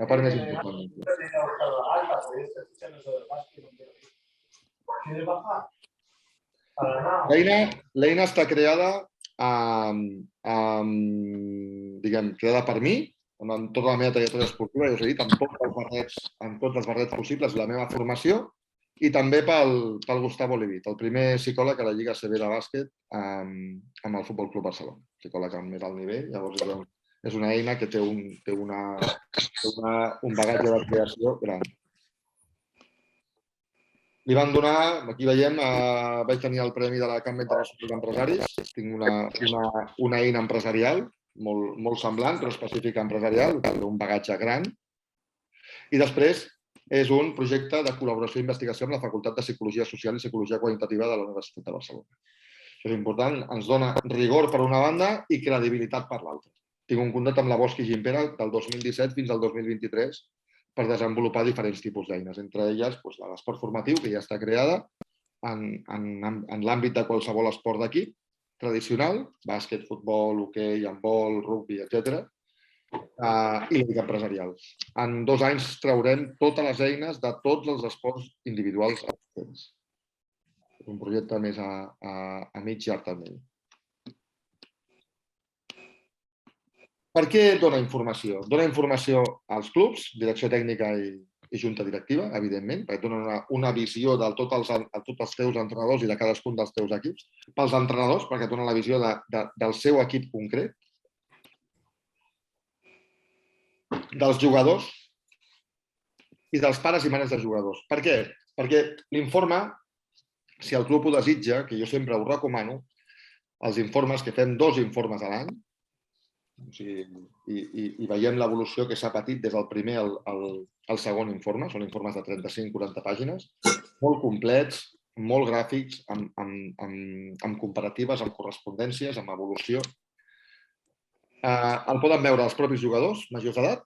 La part més important d'un club. L'eina està creada creada per mi, amb tota la meva trajectòria esportiva, ja us he dit, amb tots els barrets possibles, la meva formació, i també pel Gustavo Levit, el primer psicòleg a la Lliga ACB de bàsquet amb el Futbol Club Barcelona, psicòleg amb més alt nivell. Llavors és una eina que té un bagatge de creació gran. Li van donar, aquí veiem, vaig tenir el premi de la Cambra Internacional d'Empresaris, tinc una eina empresarial, molt semblant, però específica empresarial, un bagatge gran. I després és un projecte de col·laboració i investigació amb la Facultat de Psicologia Social i Psicologia Qualitativa de la Universitat de Barcelona. Això és important, ens dona rigor per una banda i credibilitat per l'altra. Tinc un contracte amb la Bosch i Gimpera del 2017 fins al 2023 per desenvolupar diferents tipus d'eines, entre elles l'esport formatiu, que ja està creada en l'àmbit de qualsevol esport d'equip, tradicional, bàsquet, futbol, hoquei, handbol, rugby, etc. I l'eina empresarial. En 2 anys traurem totes les eines de tots els esports individuals existents. És un projecte més a mig llarg termini. Per què dona informació? Dona informació als clubs, direcció tècnica i junta directiva, evidentment, perquè dona una visió de tots els teus entrenadors i de cadascun dels teus equips. Pels entrenadors, perquè dona la visió del seu equip concret. Dels jugadors i dels pares i mares de jugadors. Per què? Perquè l'informe, si el club ho desitja, que jo sempre ho recomano, els informes, que fem 2 informes a l'any, i veiem l'evolució que s'ha patit des del primer al segon informe, són informes de 35-40 pàgines, molt complets, molt gràfics, amb comparatives, amb correspondències, amb evolució. El poden veure els propis jugadors majors d'edat,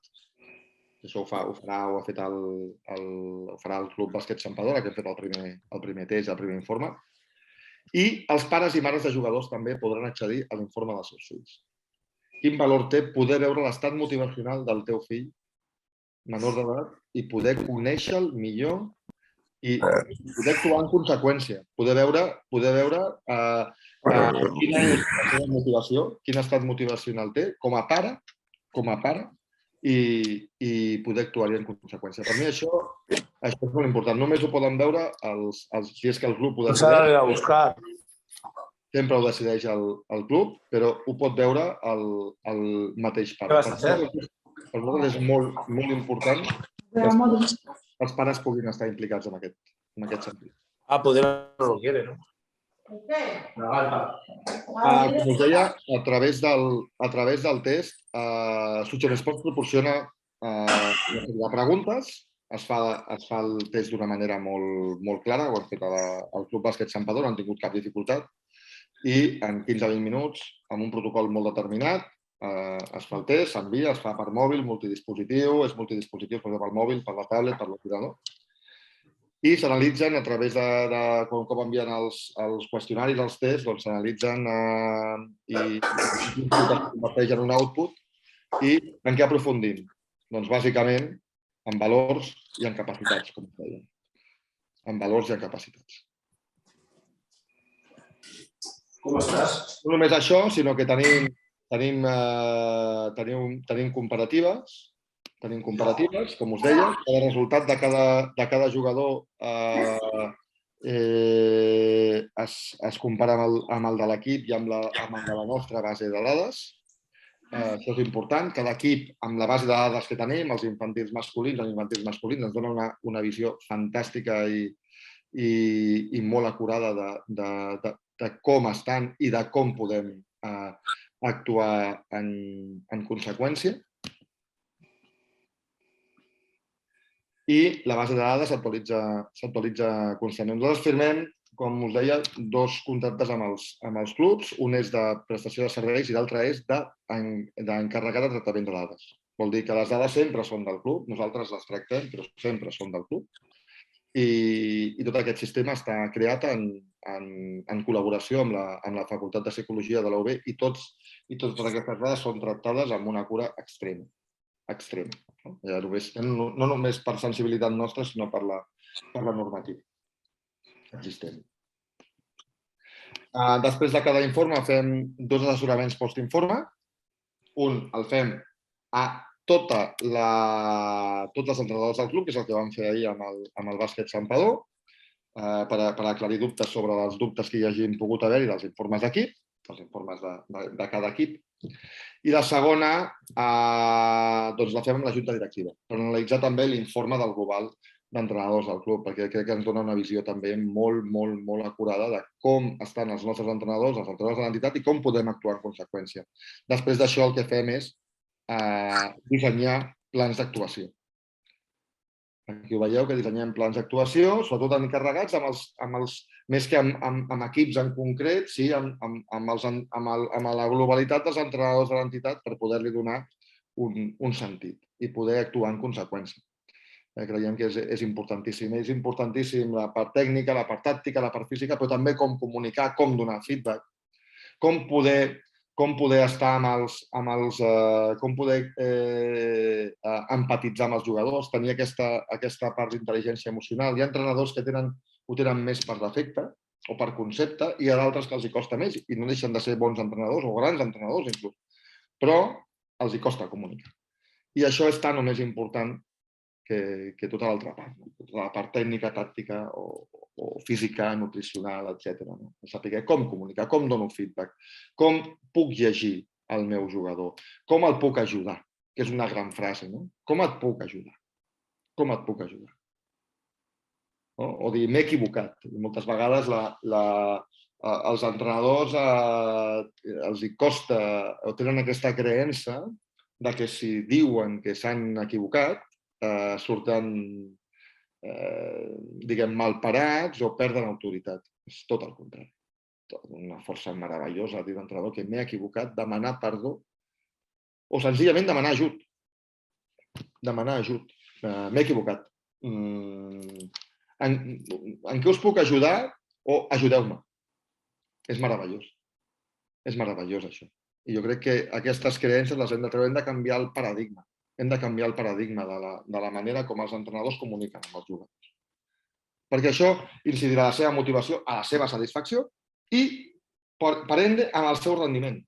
això ho farà el Club Bàsquet Santpedor, que hem fet el primer test, el primer informe, i els pares i mares de jugadors també podran accedir a l'informe dels seus fills. Quin valor té poder veure l'estat motivacional del teu fill menor d'edat i poder conèixer-lo millor i poder actuar en conseqüència, poder veure quina és la seva motivació, quin estat motivacional té com a pare, i poder actuar-hi en conseqüència. Per mi això és molt important. Només ho poden veure si és que el club ho decideix. Sempre ho decideix el club, però ho pot veure el mateix pare. Per nosaltres és molt important que els pares puguin estar implicats en aquest sentit. Poder no lo quiere, ¿no? Com us deia, a través del test, Suchen Sports proporciona de preguntes, es fa el test d'una manera molt clara, ho hem fet al Club Bàsquet Santpedor, no han tingut cap dificultat, i en 15-20 minuts, amb un protocol molt determinat, es fa el test, s'envia, es fa per mòbil, multidispositiu, és multidispositiu, per mòbil, per la tablet, per l'ordinador, i s'analitzen a través de com envien els qüestionaris, els tests, doncs s'analitzen i converteixen un output. I en què aprofundim? Doncs bàsicament en valors i en capacitats, com us deia. En valors i en capacitats. Com estàs? No només això, sinó que tenim comparatives. Tenim comparatives, com us deia. Cada resultat de cada jugador es compara amb el de l'equip i amb el de la nostra base de dades. Això és important. Cada equip, amb la base de dades que tenim, els infantils masculins, ens dona una visió fantàstica i molt acurada de com estan i de com podem actuar en conseqüència. I la base de dades s'actualitza constantment. Nosaltres firmem, com us deia, 2 contractes amb els clubs. Un és de prestació de serveis i l'altre és d'encarregat de tractament de dades. Vol dir que les dades sempre són del club, nosaltres les tractem, però sempre són del club. I tot aquest sistema està creat en col·laboració amb la Facultat de Psicologia de la UB i totes aquestes dades són tractades amb una cura extrema. No només per sensibilitat nostra, sinó per la normativa existent. Després de cada informe fem 2 assessoraments post-informe. Un el fem a tots els entrenadors del club, que és el que vam fer ahir amb el Bàsquet Santpedor, per aclarir dubtes sobre els dubtes que hi hagin pogut haver-hi dels informes d'equip, els informes de cada equip. I la segona la fem amb la junta directiva, per analitzar també l'informe del global d'entrenadors del club, perquè crec que ens dona una visió també molt acurada de com estan els nostres entrenadors, els entrenadors de l'entitat i com podem actuar en conseqüència. Després d'això el que fem és dissenyar plans d'actuació. Aquí ho veieu, que dissenyem plans d'actuació, sobretot encarregats més que amb equips en concret, sí, amb la globalitat dels entrenadors de l'entitat per poder-li donar un sentit i poder actuar en conseqüència. Creiem que és importantíssim. És importantíssim la part tècnica, la part tàctica, la part física, però també com comunicar, com donar feedback, com poder estar com poder empatitzar amb els jugadors, tenir aquesta part d'intel·ligència emocional. Hi ha entrenadors que ho tenen més per defecte, o per concepte, i hi ha d'altres que els hi costa més i no deixen de ser bons entrenadors o grans entrenadors inclús, però els hi costa comunicar. I això és tant o més important que tota l'altra part, tota la part tècnica, tàctica o física, nutricional, etc. Saber com comunicar, com dono feedback, com puc llegir el meu jugador, com el puc ajudar, que és una gran frase, no? Com et puc ajudar? Com et puc ajudar? O dir, m'he equivocat. Moltes vegades als entrenadors els hi costa o tenen aquesta creença de que si diuen que s'han equivocat surten, diguem, malparats o perden autoritat. És tot el contrari. Una força meravellosa dir l'entrenador que m'he equivocat, demanar perdó o senzillament demanar ajut. Demanar ajut. M'he equivocat. En què us puc ajudar? O ajudeu-me. És meravellós. És meravellós, això. I jo crec que aquestes creences les hem de treure, hem de canviar el paradigma. Hem de canviar el paradigma de la manera com els entrenadors comuniquen amb els jugadors. Perquè això incidirà a la seva motivació, a la seva satisfacció i, per ende, amb el seu rendiment.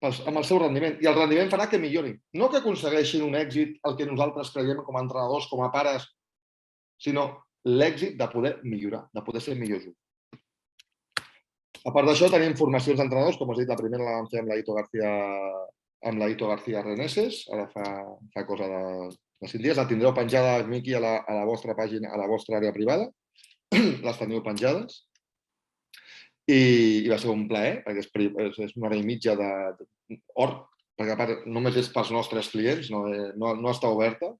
Amb el seu rendiment. I el rendiment farà que millorin. No que aconsegueixin un èxit el que nosaltres creiem com a entrenadors, com a pares, sinó l'èxit de poder millorar, de poder ser millors. A part d'això, tenim formacions d'entrenadors, com has dit, la primera la vam fer amb l'Aito García Reneses, ara fa cosa de 5 dies. La tindreu penjada, Miqui, a la vostra pàgina, a la vostra àrea privada. Les teniu penjades. I va ser un plaer, perquè és una hora i mitja d'or, perquè a part només és pels nostres clients, no està oberta,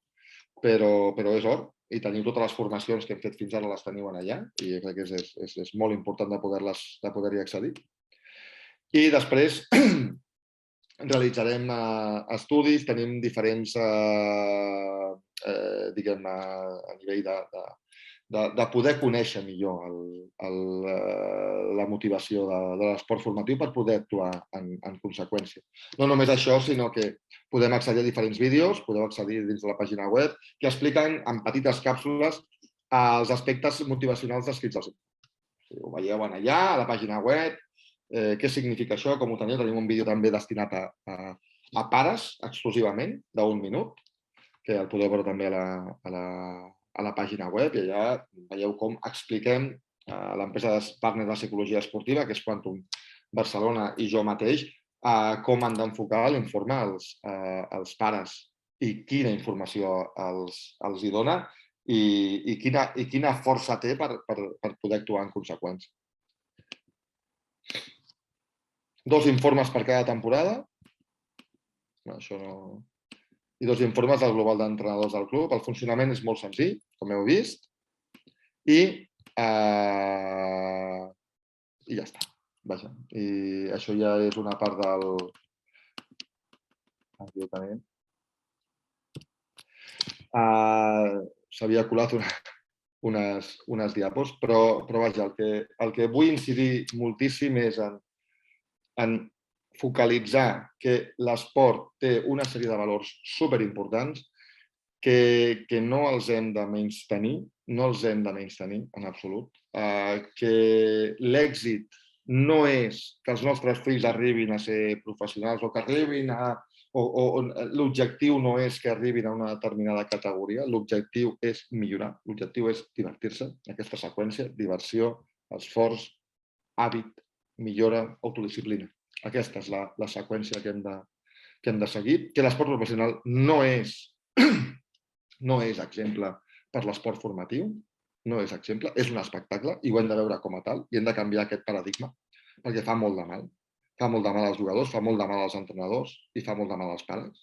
però és or. I teniu totes les formacions que hem fet fins ara, les teniu allà, i crec que és molt important de poder-hi accedir. I després realitzarem estudis, tenim diferents, diguem, a nivell de poder conèixer millor la motivació de l'esport formatiu per poder actuar en conseqüència. No només això, sinó que podem accedir a diferents vídeos, podeu accedir dins de la pàgina web, que expliquen en petites càpsules els aspectes motivacionals descrits als entrenadors. Ho veieu allà, a la pàgina web, què significa això, com ho teniu. Tenim un vídeo també destinat a pares, exclusivament, d'1 minut, que el podeu veure també a la pàgina web, i allà veieu com expliquem a l'empresa de partner de psicologia esportiva, que és Quantum Barcelona, i jo mateix, com han d'enfocar l'informe als pares i quina informació els hi dona i quina força té per poder actuar en conseqüència. 2 informes per cada temporada. Això no... I 2 informes del global d'entrenadors del club. El funcionament és molt senzill, com heu vist, i ja està. Vaja, i això ja és una part del... S'havia colat unes diapos, però vaja, el que vull incidir moltíssim és en focalitzar que l'esport té una sèrie de valors superimportants que no els hem de menystenir, no els hem de menystenir en absolut, que l'èxit no és que els nostres fills arribin a ser professionals o que arribin l'objectiu no és que arribin a una determinada categoria, l'objectiu és millorar, l'objectiu és divertir-se, aquesta seqüència, diversió, esforç, hàbit, millora, autodisciplina. Aquesta és la seqüència que hem de seguir, que l'esport professional no és exemple per l'esport formatiu, no és exemple, és un espectacle i ho hem de veure com a tal i hem de canviar aquest paradigma perquè fa molt de mal. Fa molt de mal als jugadors, fa molt de mal als entrenadors i fa molt de mal als pares.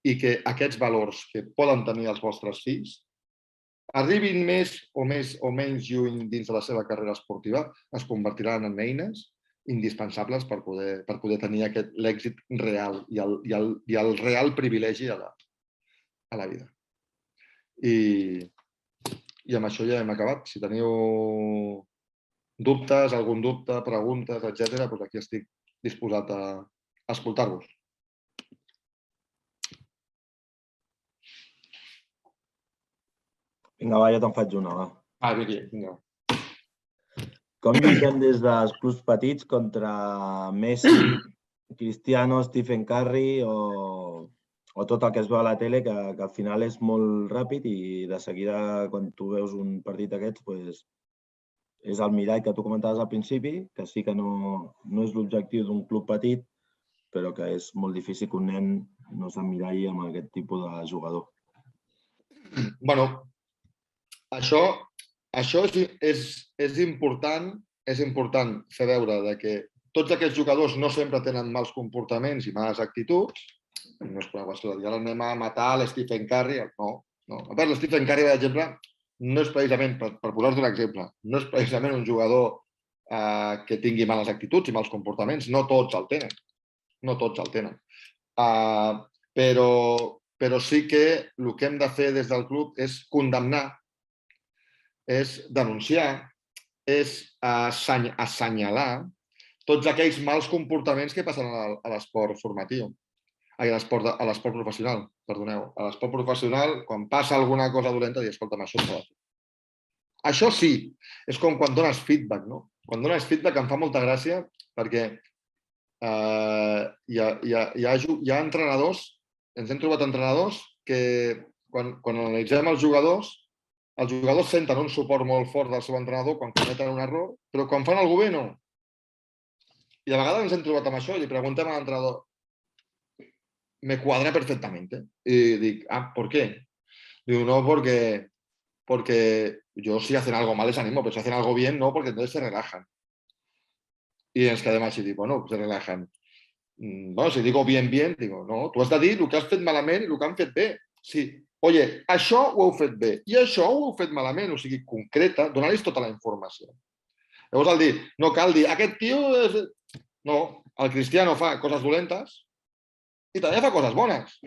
I que aquests valors que poden tenir els vostres fills arribin més o menys lluny dins de la seva carrera esportiva, es convertiran en eines indispensables per poder tenir l'èxit real i el real privilegi a la vida. I amb això ja hem acabat. Si teniu dubtes, algun dubte, preguntes, etc., doncs aquí estic disposat a escoltar-vos. Vinga, va, jo te'n faig una, va. Vinga. Com lluitem des dels clubs petits contra Messi, Cristiano, Stephen Curry o tot el que es veu a la tele, que al final és molt ràpid i de seguida, quan tu veus un partit d'aquests, és el mirall que tu comentaves al principi, que sí que no és l'objectiu d'un club petit, però que és molt difícil que un nen no s'emmiralli amb aquest tipus de jugador. Bueno, això és important fer veure que tots aquests jugadors no sempre tenen mals comportaments i males actituds. No és una qüestió de dir, ara anem a matar l'Stephen Curry. No. A part, l'Stephen Curry, per exemple, no és precisament, per posar-vos un exemple, no és precisament un jugador que tingui males actituds i mals comportaments. No tots el tenen. No tots el tenen. Però sí que el que hem de fer des del club és condemnar, és denunciar, és assenyalar tots aquells mals comportaments que passen a l'esport formatiu. A l'esport professional, perdoneu. A l'esport professional, quan passa alguna cosa dolenta, dir, escolta'm, això s'ha de fer. Això sí, és com quan dones feedback, no? Quan dones feedback em fa molta gràcia perquè hi ha entrenadors, ens hem trobat entrenadors que quan analitzem els jugadors senten un suport molt fort del seu entrenador quan cometen un error, però quan fan alguna cosa bé, no. I a vegades ens hem trobat amb això i li preguntem a l'entrenador, me cuadra perfectamente. Y digo, ¿por qué? Digo, no, porque yo si hacen algo mal les animo, pero si hacen algo bien, no, porque entonces se relajan. Y ens quedem així, dic, bueno, se relajan. Bueno, si digo bien, digo, no, tu has de dir el que has fet malament i el que han fet bé. Sí, oye, això ho heu fet bé i això ho heu fet malament, o sigui, concreta, donar-los tota la informació. Llavors, no cal dir, aquest tio és... No, el Cristiano fa coses dolentes i també fa coses bones.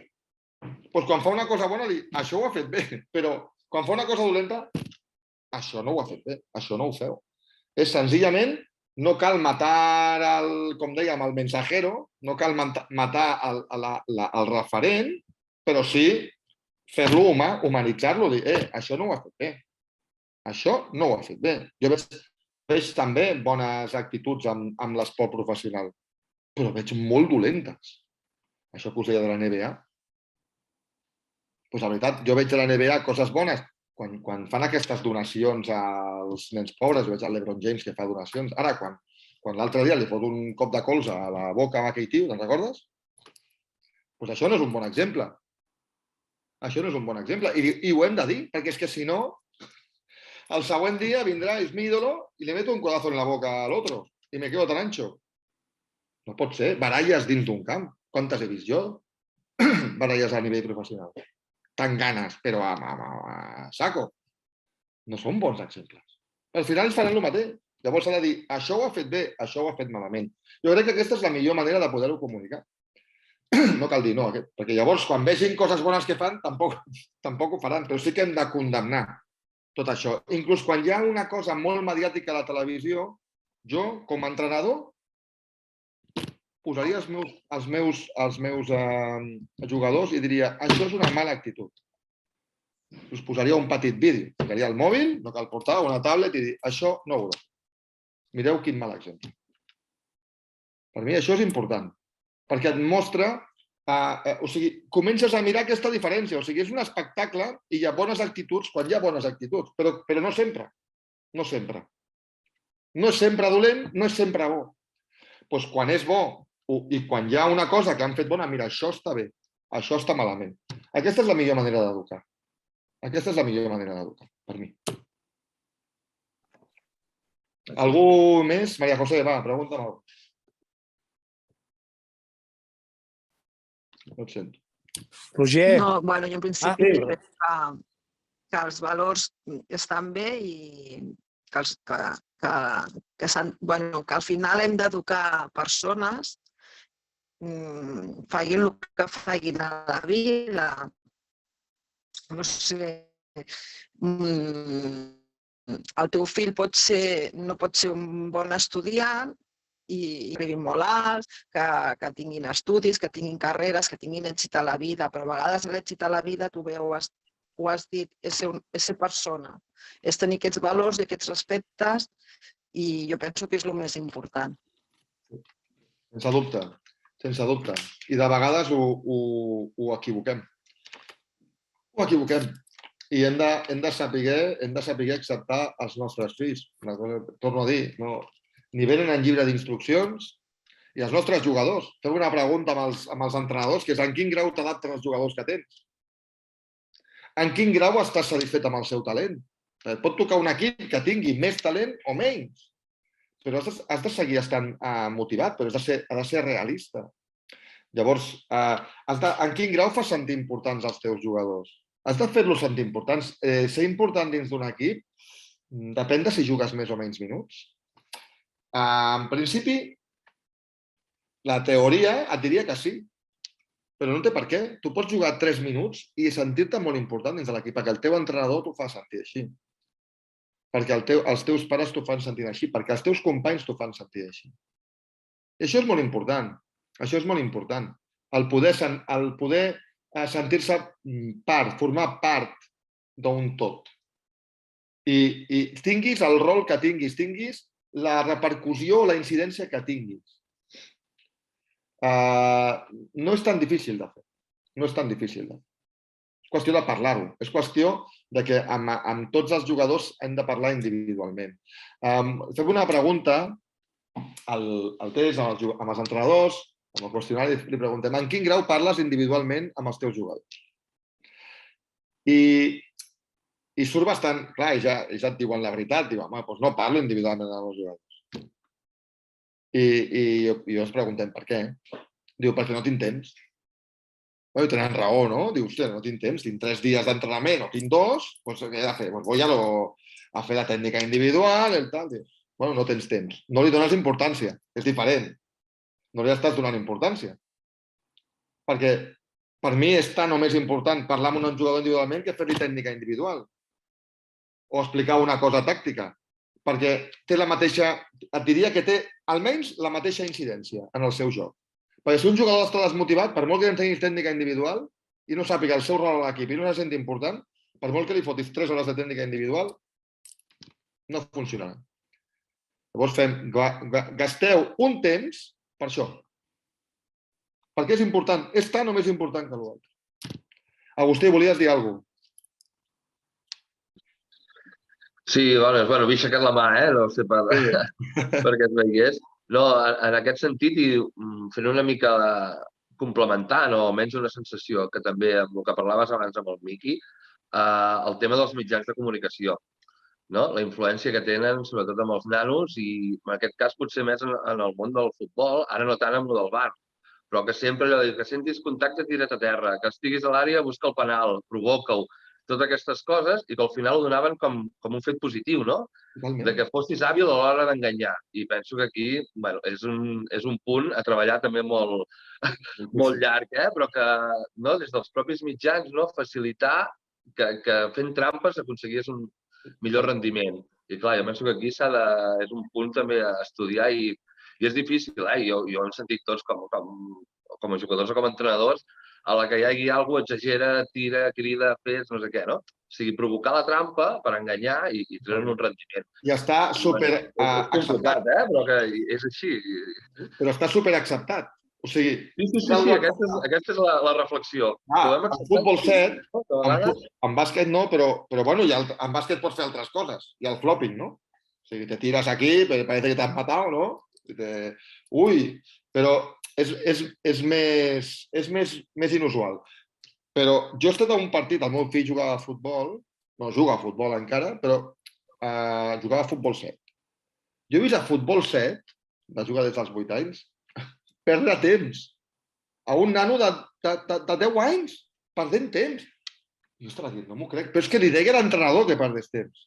Doncs quan fa una cosa bona, dir, això ho ha fet bé, però quan fa una cosa dolenta, això no ho ha fet bé, això no ho feu. És senzillament, no cal matar, com dèiem, el mensajero, no cal matar el referent, però sí fer-lo humà, humanitzar-lo, dir, això no ho ha fet bé, això no ho ha fet bé. Jo veig també bones actituds amb l'esport professional, però veig molt dolentes. Això que us deia de la NBA. Doncs la veritat, jo veig a la NBA coses bones. Quan fan aquestes donacions als nens pobres, veig el LeBron James que fa donacions. Ara, quan l'altre dia li fot un cop de colze a la boca a aquell tio, te'n recordes? Doncs això no és un bon exemple. Això no és un bon exemple. I ho hem de dir, perquè és que si no, el següent dia vindrà, és mi ídolo, i li meto un codazo en la boca a l'altre i me quedo tan ancho. No pot ser. Baralles dins d'un camp. Quantes he vist jo? Baralles a nivell professional. Tan ganes, però a saco. No són bons exemples. Al final ens faran el mateix. Llavors s'ha de dir, això ho ha fet bé, això ho ha fet malament. Jo crec que aquesta és la millor manera de poder-ho comunicar. No cal dir no, perquè llavors quan vegin coses bones que fan, tampoc ho faran, però sí que hem de condemnar tot això. Inclús quan hi ha una cosa molt mediàtica a la televisió, jo, com a entrenador, posaria els meus jugadors i diria, això és una mala actitud. Us posaria un petit vídeo, ficaria el mòbil, no cal portar una tablet i dir, això no ho veureu. Mireu quin mal exemple. Per mi això és important, perquè et mostra, o sigui, comences a mirar aquesta diferència, o sigui, és un espectacle i hi ha bones actituds quan hi ha bones actituds, però no sempre, no sempre. No és sempre dolent, no és sempre bo. Doncs quan és bo i quan hi ha una cosa que han fet bona, mira, això està bé, això està malament. Aquesta és la millor manera d'educar. Aquesta és la millor manera d'educar, per mi. Algú més? Maria José, va, pregunta'm alguna cosa. No et sento. Roger. No, bueno, jo en principi sí, crec que els valors estan bé i que al final hem d'educar persones, facin el que facin a la vida. No sé, el teu fill no pot ser un bon estudiant i arribin molt alts, que tinguin estudis, que tinguin carreres, que tinguin èxit a la vida, però a vegades l'èxit a la vida, tu bé ho has dit, és ser persona, és tenir aquests valors i aquests respectes i jo penso que és el més important. Sense dubte, sense dubte. I de vegades ho equivoquem. Ho equivoquem. I hem de saber acceptar els nostres fills. Torno a dir, ni venen en llibre d'instruccions, i els nostres jugadors. Fem una pregunta amb els entrenadors, que és en quin grau t'adapten els jugadors que tens? En quin grau estàs satisfet amb el seu talent? Et pot tocar un equip que tingui més talent o menys, però has de seguir estant motivat, però ha de ser realista. Llavors, en quin grau fas sentir importants els teus jugadors? Has de fer-los sentir importants. Ser important dins d'un equip depèn de si jugues més o menys minuts. En principi, la teoria et diria que sí, però no té per què. Tu pots jugar 3 minuts i sentir-te molt important dins de l'equip, perquè el teu entrenador t'ho fa sentir així. Perquè els teus pares t'ho fan sentir així, perquè els teus companys t'ho fan sentir així. I això és molt important. Això és molt important. El poder sentir-se part, formar part d'un tot. I tinguis el rol que tinguis, tinguis la repercussió o la incidència que tinguis. No és tan difícil de fer. No és tan difícil de fer. És qüestió de parlar-ho. És qüestió de que amb tots els jugadors hem de parlar individualment. Fem una pregunta al test, amb els entrenadors, amb el qüestionari, li preguntem en quin grau parles individualment amb els teus jugadors. I surt bastant, clar, ja et diuen la veritat, diuen, doncs no parlo individualment amb els jugadors. I ens preguntem per què. Diu, perquè no tinc temps. Tenen raó, no? Diu, hòstia, no tinc temps, tinc 3 dies d'entrenament o tinc 2, doncs què he de fer? Doncs vull a fer la tècnica individual, el tal. Bueno, no tens temps. No li dones importància, és diferent. No li estàs donant importància. Perquè per mi és tan o més important parlar amb un jugador individualment que fer-li tècnica individual. O explicar una cosa tàctica. Perquè té la mateixa, et diria que té almenys la mateixa incidència en el seu joc. Perquè si un jugador està desmotivat, per molt que ensenyis tècnica individual i no sàpiga el seu rol a l'equip i no se senti important, per molt que li fotis 3 hores de tècnica individual, no funcionarà. Llavors gasteu un temps per això. Perquè és important, és tan o més important que l'altre. Agustí, volies dir alguna cosa? Sí, bueno, m'he aixecat la mà, no sé perquè es veiés. No, en aquest sentit, i fent una mica complementant, o almenys una sensació, que també amb el que parlaves abans amb el Miqui, el tema dels mitjans de comunicació, no? La influència que tenen, sobretot amb els nanos, i en aquest cas potser més en el món del futbol, ara no tant amb el del bar, però que sempre allò que sentis contacte, tira't a terra, que estiguis a l'àrea, busca el penal, provoca-ho, totes aquestes coses, i que al final ho donaven com un fet positiu, no? De que fossis hàbil a l'hora d'enganyar. I penso que aquí és un punt a treballar també molt llarg, però que des dels propis mitjans facilitar que fent trampes aconseguies un millor rendiment. I clar, jo penso que aquí és un punt també a estudiar i és difícil, jo hem sentit tots com a jugadors o com a entrenadors, a la que hi hagi alguna cosa, exagera, tira, crida, fes, no sé què, no? O sigui, provocar la trampa per enganyar i treure un rendiment. I està super acceptat, però que és així. Però està super acceptat. O sigui... Sí, aquesta és la reflexió. En futbol 7, en bàsquet no, però bueno, en bàsquet pots fer altres coses. Hi ha el flopping, no? O sigui, te tiras aquí, parece que t'has matat, no? Ui, però és més inusual. Però jo he estat a un partit, el meu fill jugava a futbol, no juga a futbol encara, però jugava a futbol 7. Jo he vist a futbol 7, de jugar des dels 8 anys, perdre temps. A un nano de 10 anys, perdent temps. Jo estava dient, no m'ho crec, però és que li deia a l'entrenador que perdés temps.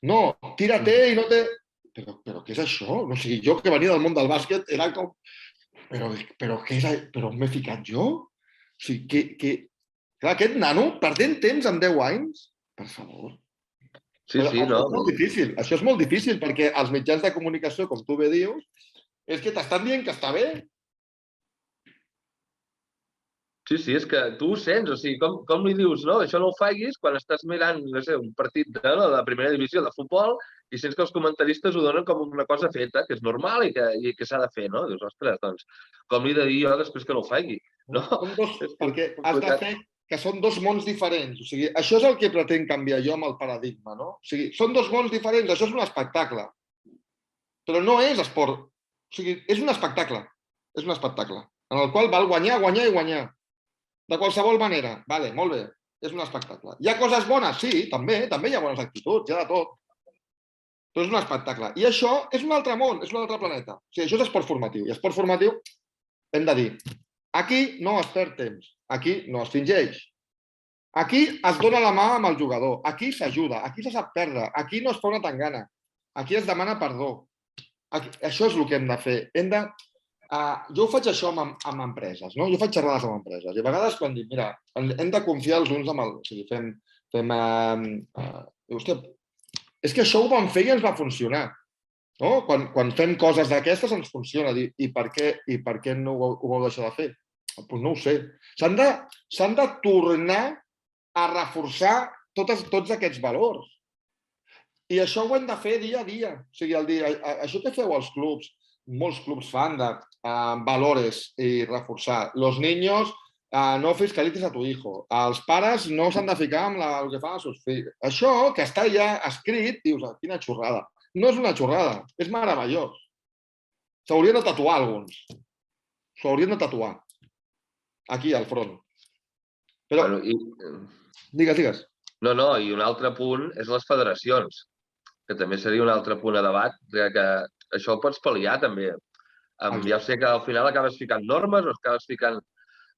No, tira-te i no té... Però què és això? O sigui, jo que venia del món del bàsquet era com... Però què és això? Però m'he ficat jo? O sigui, clar, aquest nano perdent temps amb 10 anys? Per favor. Sí, no. Això és molt difícil. Això és molt difícil perquè els mitjans de comunicació, com tu bé dius, és que t'estan dient que està bé. Sí, sí, és que tu ho sents, o sigui, com li dius, no? Això no ho facis quan estàs mirant, no sé, un partit de la primera divisió de futbol i sents que els comentaristes ho donen com una cosa feta, que és normal i que s'ha de fer, no? Dius, ostres, doncs, com li he de dir jo després que no ho faci, no? Perquè has de fer que són dos mons diferents. O sigui, això és el que pretén canviar jo amb el paradigma, no? O sigui, són dos mons diferents, això és un espectacle. Però no és esport. O sigui, és un espectacle. És un espectacle en el qual val guanyar, guanyar i guanyar. De qualsevol manera. Vale, molt bé. És un espectacle. Hi ha coses bones? Sí, també hi ha bones actituds, hi ha de tot. Però és un espectacle. I això és un altre món, és un altre planeta. O sigui, això és esport formatiu. I esport formatiu hem de dir, aquí no es perd temps, aquí no es fingeix. Aquí es dona la mà amb el jugador, aquí s'ajuda, aquí se sap perdre, aquí no es fa una tangana, aquí es demana perdó. Això és el que hem de fer. Jo ho faig això amb empreses, no? Jo faig xerrades amb empreses i a vegades quan dic, mira, hem de confiar els uns amb el... O sigui, hòstia, és que això ho vam fer i ens va funcionar. No? Quan fem coses d'aquestes ens funciona. I per què no ho vau deixar de fer? Doncs no ho sé. S'han de tornar a reforçar tots aquests valors. I això ho hem de fer dia a dia. O sigui, això que feu als clubs, molts clubs fan de valores i reforçar. Los niños no fiscalitzes a tu hijo. Els pares no s'han de ficar amb el que fan els seus fills. Això, que està ja escrit, dius, quina xorrada. No és una xorrada, és meravellós. S'haurien de tatuar alguns. S'haurien de tatuar. Aquí, al front. Però... Digues. No, i un altre punt és les federacions, que també seria un altre punt a debat, que això ho pots pal·liar també. Ja sé que al final acabes ficant normes o acabes ficant...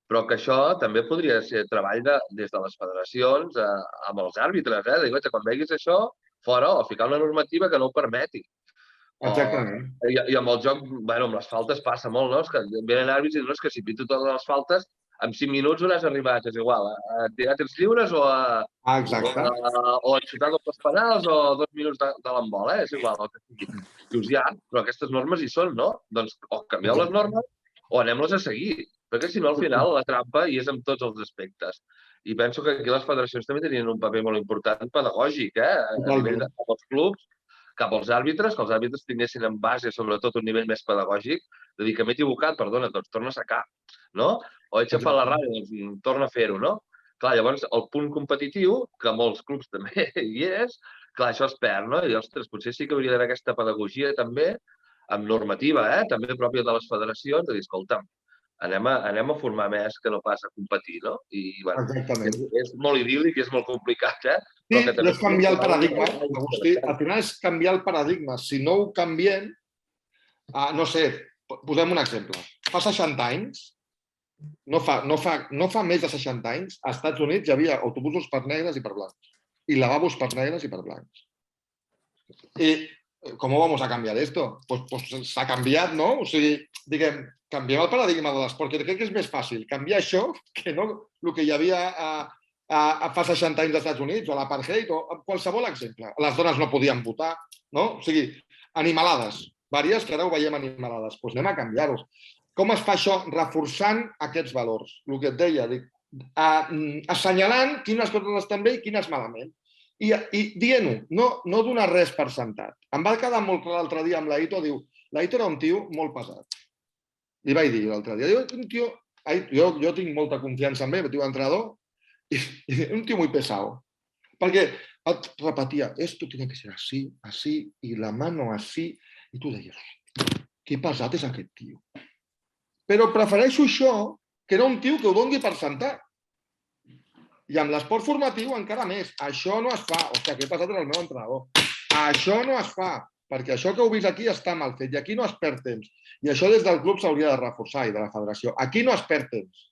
Però que això també podria ser treball des de les federacions amb els àrbitres, de dir, quan veguis això, fora, o ficar una normativa que no ho permeti. Exactament. I amb el joc, amb les faltes passa molt, no? És que venen àrbits i diuen que si pito totes les faltes, en 5 minuts on has arribat, és igual, a tirar tirs lliures o a xutar dobles penals o 2 minuts de l'embol, és igual el que sigui. Dius, ja, però aquestes normes hi són, no? Doncs o canvieu les normes o anem-les a seguir, perquè si no al final la trampa hi és en tots els aspectes. I penso que aquí les federacions també tenien un paper molt important pedagògic, a nivell dels clubs, cap als àrbitres, que els àrbitres tinguessin en base, sobretot, un nivell més pedagògic, de dir que m'he equivocat, perdona, doncs torna a sacar, no? O he xafat la ràdio, doncs torna a fer-ho, no? Clar, llavors, el punt competitiu, que molts clubs també hi és, clar, això es perd, no? I, ostres, potser sí que hauria d'haver aquesta pedagogia també, amb normativa, també pròpia de les federacions, de dir, escolta'm, anem a formar més que no pas a competir, no? I, bueno, és molt idíl·lic i és molt complicat, Sí, però és canviar el paradigma, Agustí. Al final és canviar el paradigma. Si no ho canviem, no sé, posem un exemple. Fa 60 anys, no fa més de 60 anys, als Estats Units hi havia autobusos per negres i per blancs. I lavabos per negres i per blancs. I ¿cómo vamos a cambiar esto? Pues s'ha canviat, no? O sigui, diguem, canviem el paradigma de l'esport, que crec que és més fàcil canviar això que no el que hi havia fa 60 anys als Estats Units, o l'apartheid, o qualsevol exemple. Les dones no podien votar, no? O sigui, animalades, diverses, que ara ho veiem animalades. Doncs anem a canviar-los. Com es fa això? Reforçant aquests valors. El que et deia, assenyalant quines coses estan bé i quines malament. I dient-ho, no donar res per sentat. Em va quedar molt clar l'altre dia amb l'Aito, diu, l'Aito era un tio molt pesat. Li vaig dir l'altre dia, jo tinc molta confiança en ell, tio entrenador, i un tio muy pesado. Perquè et repetia, esto tiene que ser así, así, i la mano así, i tu deies, que pesat és aquest tio. Però prefereixo això que no un tio que ho doni per sentat. I amb l'esport formatiu encara més. Això no es fa. Hòstia, què ha passat en el meu entrenador? Això no es fa, perquè això que heu vist aquí està mal fet i aquí no es perd temps. I això des del club s'hauria de reforçar i de la federació. Aquí no es perd temps.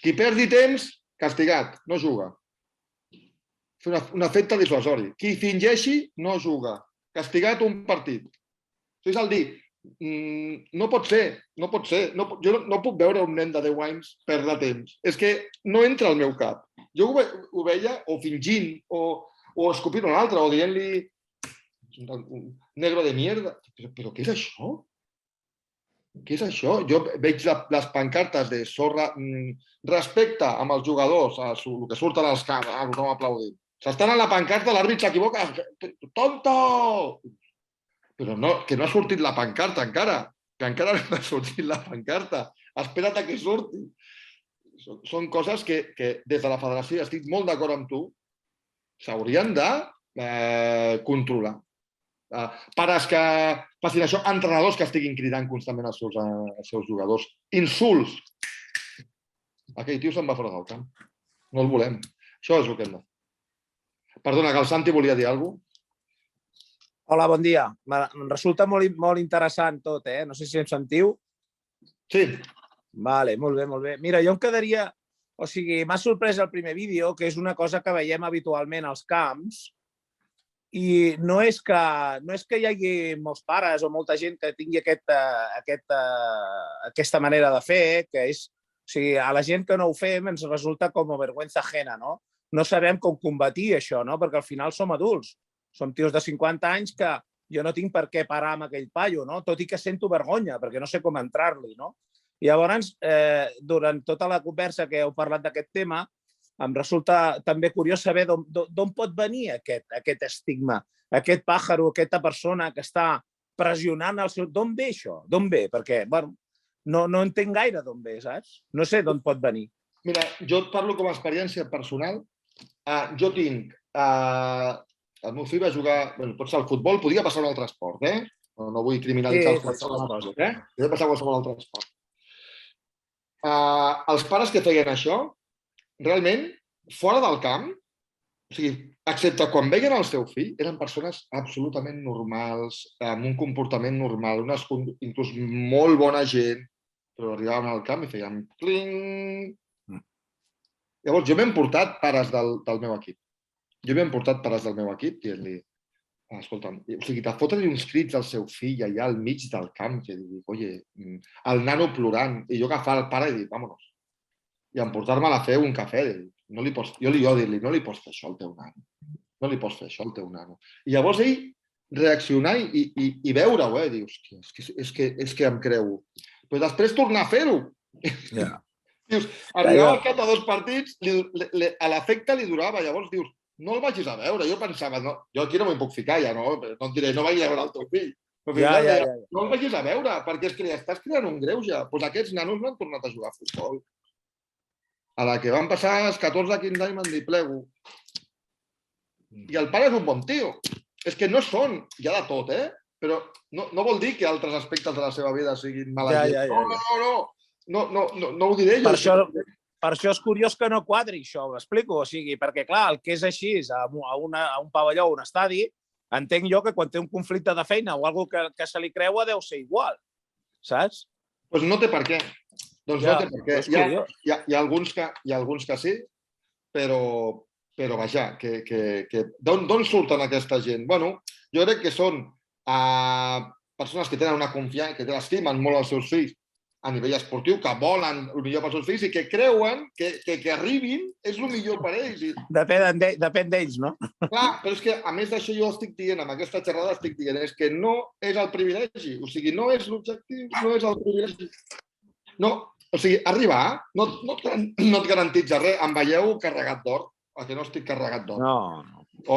Qui perdi temps, castigat, no juga. Fer un efecte dissuasori. Qui fingeixi, no juga. Castigat un partit. Això és el dir, no pot ser. Jo no puc veure un nen de 10 anys perdre temps. És que no entra al meu cap. Jo ho veia o fingint, o escopint un altre, o dient-li negro de mierda. Però què és això? Què és això? Jo veig les pancartes de respecte amb els jugadors, el que surten als camps, tothom aplaudint. S'estan a la pancarta, l'àrbit s'equivoca. Tonto! Però no, que no ha sortit la pancarta encara. Que encara no ha sortit la pancarta. Espera't a que surti. Són coses que des de la federació, estic molt d'acord amb tu, s'haurien de controlar. Pares que facin això, entrenadors que estiguin cridant constantment als seus jugadors. Insults. Aquell tio se'n va fora del camp. No el volem. Això és el que hem de fer. Perdona, que el Santi volia dir alguna cosa. Hola, bon dia. Em resulta molt interessant tot, eh? No sé si em sentiu. Sí. Vale, molt bé, molt bé. Mira, jo em quedaria... O sigui, m'ha sorprès el primer vídeo, que és una cosa que veiem habitualment als camps, i no és que hi hagi molts pares o molta gent que tingui aquesta manera de fer, que és... O sigui, a la gent que no ho fem ens resulta com a vergüenza ajena, no? No sabem com combatir això, no? Perquè al final som adults. Som tios de 50 anys que jo no tinc per què parar amb aquell paio, no? Tot i que sento vergonya, perquè no sé com entrar-li, no? I llavors, durant tota la conversa que heu parlat d'aquest tema, em resulta també curiós saber d'on pot venir aquest estigma, aquest pàjaro, aquesta persona que està pressionant el seu... D'on ve això? D'on ve? Perquè, bueno, no entenc gaire d'on ve, saps? No sé d'on pot venir. Mira, jo et parlo com a experiència personal. Jo tinc... El meu fill va jugar... Pot ser al futbol, podia passar a un altre esport, eh? No vull criminalitzar els esports, eh? Podia passar a qualsevol altre esport. Els pares que feien això, realment, fora del camp, o sigui, excepte quan veien el seu fill, eren persones absolutament normals, amb un comportament normal, inclús molt bona gent, però arribaven al camp i feien cling. Llavors, jo m'he emportat pares del meu equip. Dient-li, escolta'm, o sigui, de fotre-li uns crits al seu fill allà al mig del camp, que dic, oye, el nano plorant, i jo agafar el pare i dir, vámonos. I emportar-me'l a fer un cafè. Jo dir-li, no li pots fer això al teu nano. No li pots fer això al teu nano. I llavors ell reaccionar i veure-ho, dius, és que em creu. Però després tornar a fer-ho. Dius, arribava al cap de 2 partits, a l'efecte li durava, llavors dius, no el vagis a veure. Jo pensava, jo aquí no m'hi puc ficar ja, no et diré, no vagi a veure el teu fill. No el vagis a veure, perquè és que li estàs creant un greuge. Doncs aquests nanos no han tornat a jugar a futbol. A la que van passar els 14-15 anys m'han dit plego. I el pare és un bon tio. És que no són, hi ha de tot, però no vol dir que altres aspectes de la seva vida siguin mala gent. No ho diré jo. Per això és curiós que no quadri això, m'explico? O sigui, perquè, clar, el que és així a un pavelló o un estadi, entenc jo que quan té un conflicte de feina o alguna que se li creua deu ser igual, saps? Doncs no té per què. Hi ha alguns que sí, però vaja, d'on surten aquesta gent? Bueno, jo crec que són persones que tenen una confiança, que estimen molt els seus fills a nivell esportiu, que volen el millor pels seus fills i que creuen que arribin és el millor per ells. Depèn d'ells, no? Clar, però és que a més d'això jo estic dient, amb aquesta xerrada estic dient, és que no és el privilegi, o sigui, no és l'objectiu, no és el privilegi. No, o sigui, arribar no et garantitza res, em veieu carregat d'or, que no estic carregat d'or. No.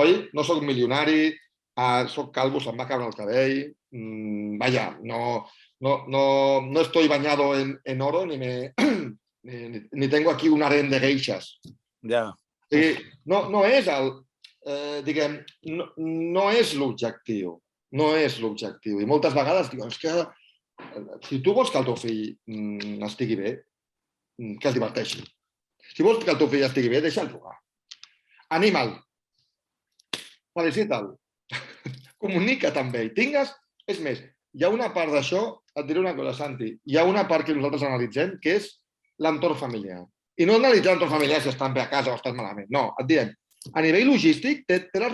Oi? No soc milionari, soc calvo, se'm va caure el cabell, vaja, no estoy bañado en oro ni tengo aquí un harén de geishas. Ja. No és diguem, no és l'objectiu. No és l'objectiu. I moltes vegades diuen, és que si tu vols que el teu fill estigui bé, que es diverteixi. Si vols que el teu fill estigui bé, deixa'l jugar. Anima'l. Felicita'l. Comunica't amb ell. És més, hi ha una part d'això, et diré una cosa, Santi, hi ha una part que nosaltres analitzem, que és l'entorn familiar. I no analitzar l'entorn familiar si estan bé a casa o estàs malament. No, et diem, a nivell logístic, tens la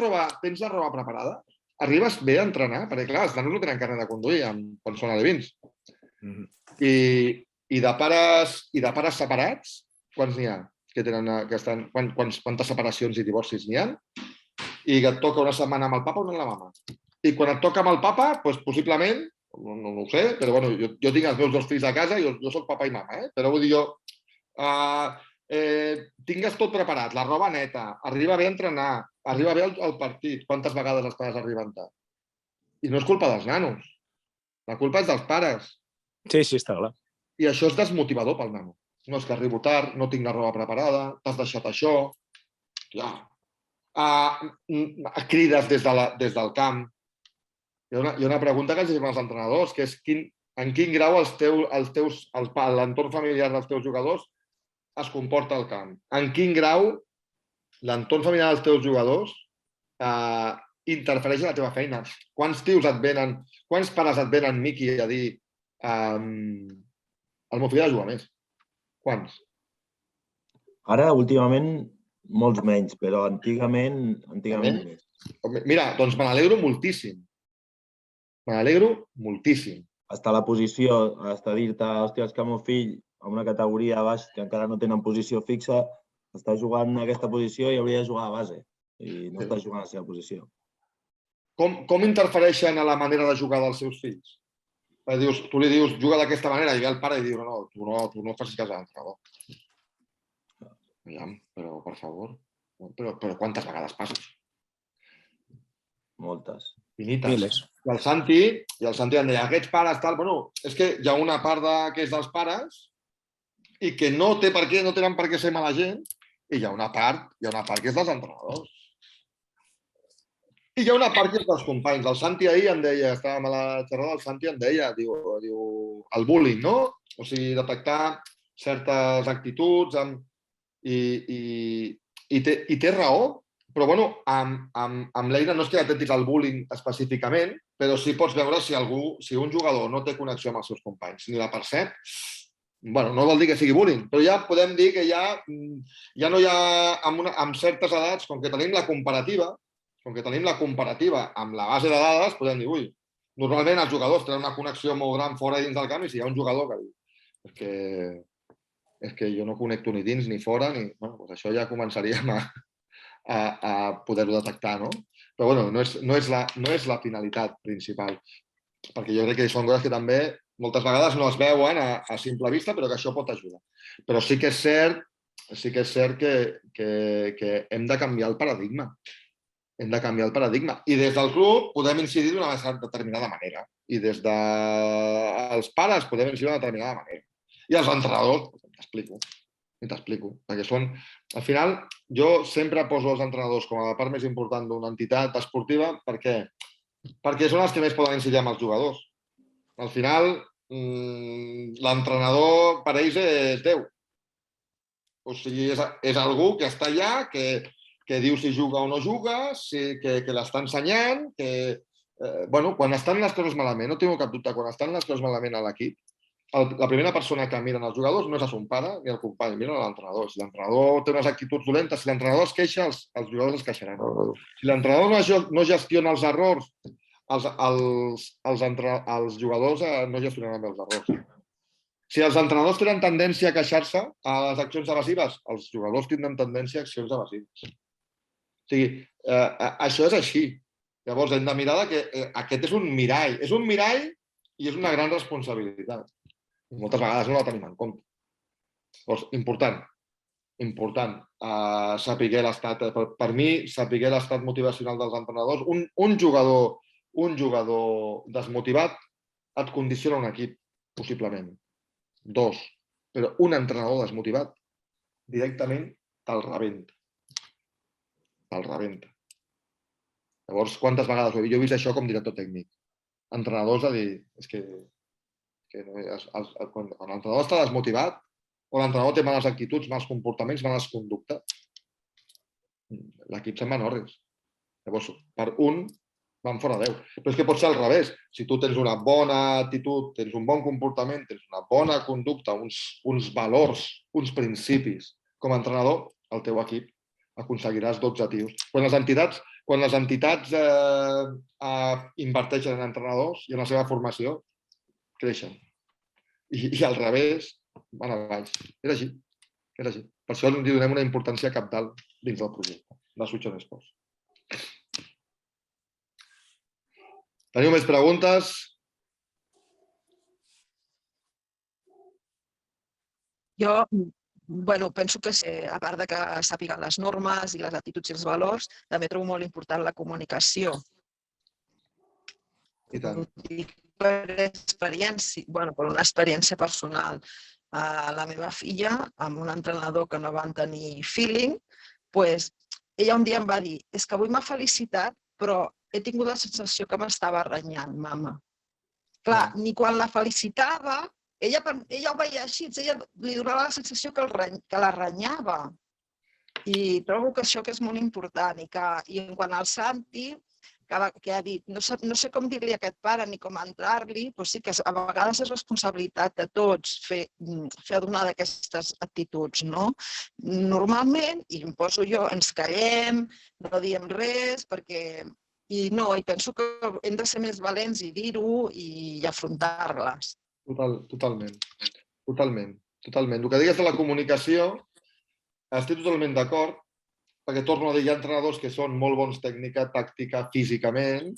roba preparada? Arribes bé a entrenar? Perquè, clar, els nanos no tenen carnet de conduir quan són alevins. I de pares separats, quants n'hi ha? Quantes separacions i divorcis n'hi ha? I que et toca una setmana amb el papa o no amb la mama. I quan et toca amb el papa, doncs possiblement no ho sé, però bueno, jo tinc els meus 2 fills a casa i jo soc papa i mama, però vull dir jo, tingues tot preparat, la roba neta, arriba bé a entrenar, arriba bé al partit, quantes vegades els pares arriben tard. I no és culpa dels nanos, la culpa és dels pares. Sí, està clar. I això és desmotivador pel nano. No, és que arribo tard, no tinc la roba preparada, t'has deixat això... Crides des del camp. Hi ha una pregunta que ens fem als entrenadors, que és en quin grau l'entorn familiar dels teus jugadors es comporta al camp. En quin grau l'entorn familiar dels teus jugadors interfereix en la teva feina. Quants tios et venen, quants pares et venen, Miqui, a dir el meu fill ha de jugar més? Quants? Ara, últimament, molts menys, però antigament més. Mira, doncs me n'alegro moltíssim. Me n'alegro moltíssim. Hasta la posició, hasta dir-te, hòstia, és que el meu fill, a una categoria baix que encara no tenen posició fixa, està jugant en aquesta posició i hauria de jugar a base. I no està jugant a la seva posició. Com interfereixen a la manera de jugar dels seus fills? Tu li dius, juga d'aquesta manera, i ve el pare i diu, no, tu no facis cas a l'entrenador. Però, per favor, però quantes vegades passa això? Moltes. Infinites. I el Santi em deia, aquests pares, tal, bueno, és que hi ha una part que és dels pares i que no tenen per què ser mala gent, i hi ha una part que és dels entrenadors. I hi ha una part que és dels companys. El Santi ahir em deia, estàvem a la xerrada, el Santi em deia, diu, el bullying, no? O sigui, detectar certes actituds i té raó, però bueno, amb l'Eina no és que detectis el bullying específicament, però sí pots veure si un jugador no té connexió amb els seus companys, ni la percep, bueno, no vol dir que sigui bullying, però ja podem dir que ja no hi ha, amb certes edats, com que tenim la comparativa amb la base de dades, podem dir, ui, normalment els jugadors tenen una connexió molt gran fora i dins del camp, i si hi ha un jugador que diu, és que jo no connecto ni dins ni fora, bueno, doncs això ja començaríem a poder-ho detectar, no? Però bueno, no és la finalitat principal, perquè jo crec que són coses que també moltes vegades no es veuen a simple vista, però que això pot ajudar. Però sí que és cert que hem de canviar el paradigma. Hem de canviar el paradigma. I des del club podem incidir d'una determinada manera. I des dels pares podem incidir d'una determinada manera. I els entrenadors, t'explico. Perquè al final, jo sempre poso els entrenadors com a la part més important d'una entitat esportiva. Per què? Perquè són els que més poden incidir amb els jugadors. Al final, l'entrenador per ells és Déu. O sigui, és algú que està allà, que diu si juga o no juga, que l'està ensenyant, quan estan les coses malament, no tinc cap dubte, quan estan les coses malament a l'equip, la primera persona que miren els jugadors no és a son pare ni al company, miren a l'entrenador. Si l'entrenador té unes actituds dolentes, si l'entrenador es queixa, els jugadors es queixaran. Si l'entrenador no gestiona els errors, els jugadors no gestionaran bé els errors. Si els entrenadors tenen tendència a queixar-se a les accions evasives, els jugadors tindran tendència a accions evasives. O sigui, això és així. Llavors hem de mirar que aquest és un mirall. És un mirall i és una gran responsabilitat. Moltes vegades no la tenim en compte. Llavors, important saber l'estat, per mi, saber l'estat motivacional dels entrenadors. Un jugador desmotivat et condiciona un equip, possiblement. 2. Però un entrenador desmotivat directament te'l rebenta. Llavors, quantes vegades jo he vist això com director tècnic? Entrenadors a dir, és que quan l'entrenador està desmotivat o l'entrenador té males actituds, mals comportaments, males conductes, l'equip se'n va en orris. Llavors, per un, van fora 10. Però és que pot ser al revés. Si tu tens una bona actitud, tens un bon comportament, tens una bona conducta, uns valors, uns principis, com a entrenador, el teu equip aconseguiràs 12 tios. Quan les entitats inverteixen en entrenadors i en la seva formació, creixen. I al revés, van a baix. És així. Per això li donem una importància cabdal dins del projecte de Switch on Sports. Teniu més preguntes? Jo penso que, a part de que sàpiguen les normes i les actituds i els valors, també trobo molt important la comunicació. I tant. Per experiència, per una experiència personal. La meva filla, amb un entrenador que no van tenir feeling, ella un dia em va dir: és que avui m'ha felicitat, però he tingut la sensació que m'estava renyant, mama. Clar, ni quan la felicitava, ella ho veia així, ella li donava la sensació que la renyava. I trobo que això és molt important. I en quant al Santi, que ha dit, no sé com dir-li a aquest pare ni com entrar-li, però sí que a vegades és responsabilitat de tots fer adonar d'aquestes actituds, no? Normalment, i em poso jo, ens callem, no diem res, i penso que hem de ser més valents i dir-ho i afrontar-les. Totalment. El que digues de la comunicació, estic totalment d'acord, perquè torno a dir, hi ha entrenadors que són molt bons tècnica, tàctica, físicament,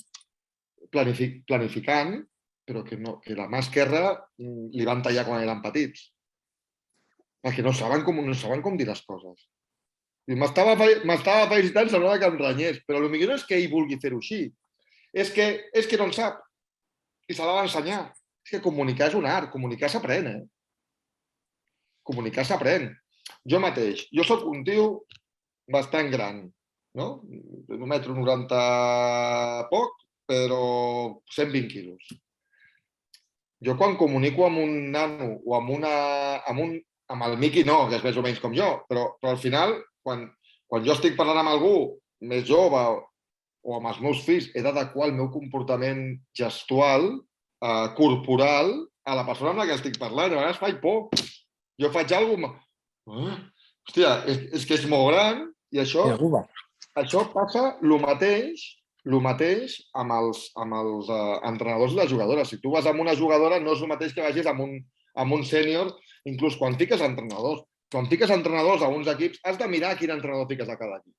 planificant, però que la mà esquerra li van tallar quan eren petits. Perquè no saben com dir les coses. M'estava felicitant, semblava que em renyés, però potser no és que ell vulgui fer-ho així. És que no en sap. I se l'ha d'ensenyar. És que comunicar és un art, comunicar s'aprèn, Comunicar s'aprèn. Jo mateix, jo soc un tio bastant gran, no? 1,90 m poc, però 120 quilos. Jo quan comunico amb un nano o amb el Miqui no, que és més o menys com jo, però al final, quan jo estic parlant amb algú més jove o amb els meus fills, he d'adequar el meu comportament gestual, corporal, a la persona amb la que estic parlant. A vegades faig por. Jo faig alguna cosa... Hòstia, és que és molt gran i això passa el mateix amb els entrenadors i les jugadores. Si tu vas amb una jugadora, no és el mateix que vagis amb un sènior, inclús quan fiques entrenadors. Quan fiques entrenadors a uns equips, has de mirar quin entrenador fiques a cada equip.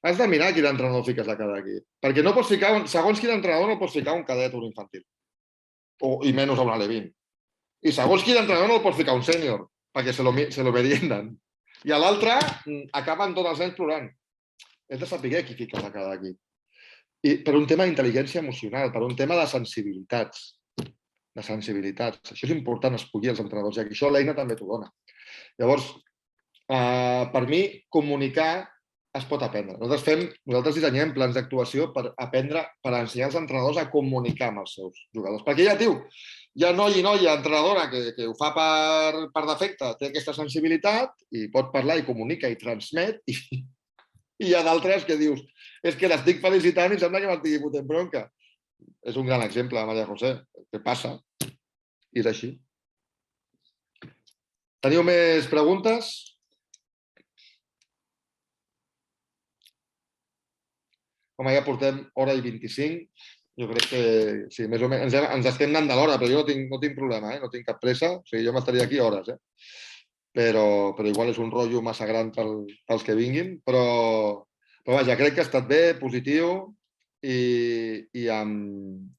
Has de mirar quin entrenador fiques a cada equip. Perquè no pots ficar, segons quin entrenador, no pots ficar un cadet o un infantil. I menys a un Alevín. I segons quin entrenador no el pots ficar un sènior, perquè se lo merienden. I a l'altre acaben tots els nens plorant. Hem de saber qui fiques a cada equip. I per un tema d'intel·ligència emocional, per un tema de sensibilitats. Això és important, escollir els entrenadors, i això l'eina també t'ho dona. Llavors, per mi, comunicar es pot aprendre. Nosaltres dissenyem plans d'actuació per ensenyar als entrenadors a comunicar amb els seus jugadors. Perquè ja, tio, hi ha noi i noia entrenadora que ho fa per defecte, té aquesta sensibilitat i pot parlar i comunica i transmet, i hi ha d'altres que dius, és que l'estic felicitant i sembla que m'estigui fotent bronca. És un gran exemple, Maria José, que passa, i és així. Teniu més preguntes? Home, ja portem hora i 25. Jo crec que sí, més o menys ens estem anant de l'hora, però jo no tinc problema, no tinc cap pressa. O sigui, jo m'estaria aquí hores, però igual és un rotllo massa gran pels que vinguin. Però vaja, crec que ha estat bé, positiu i amb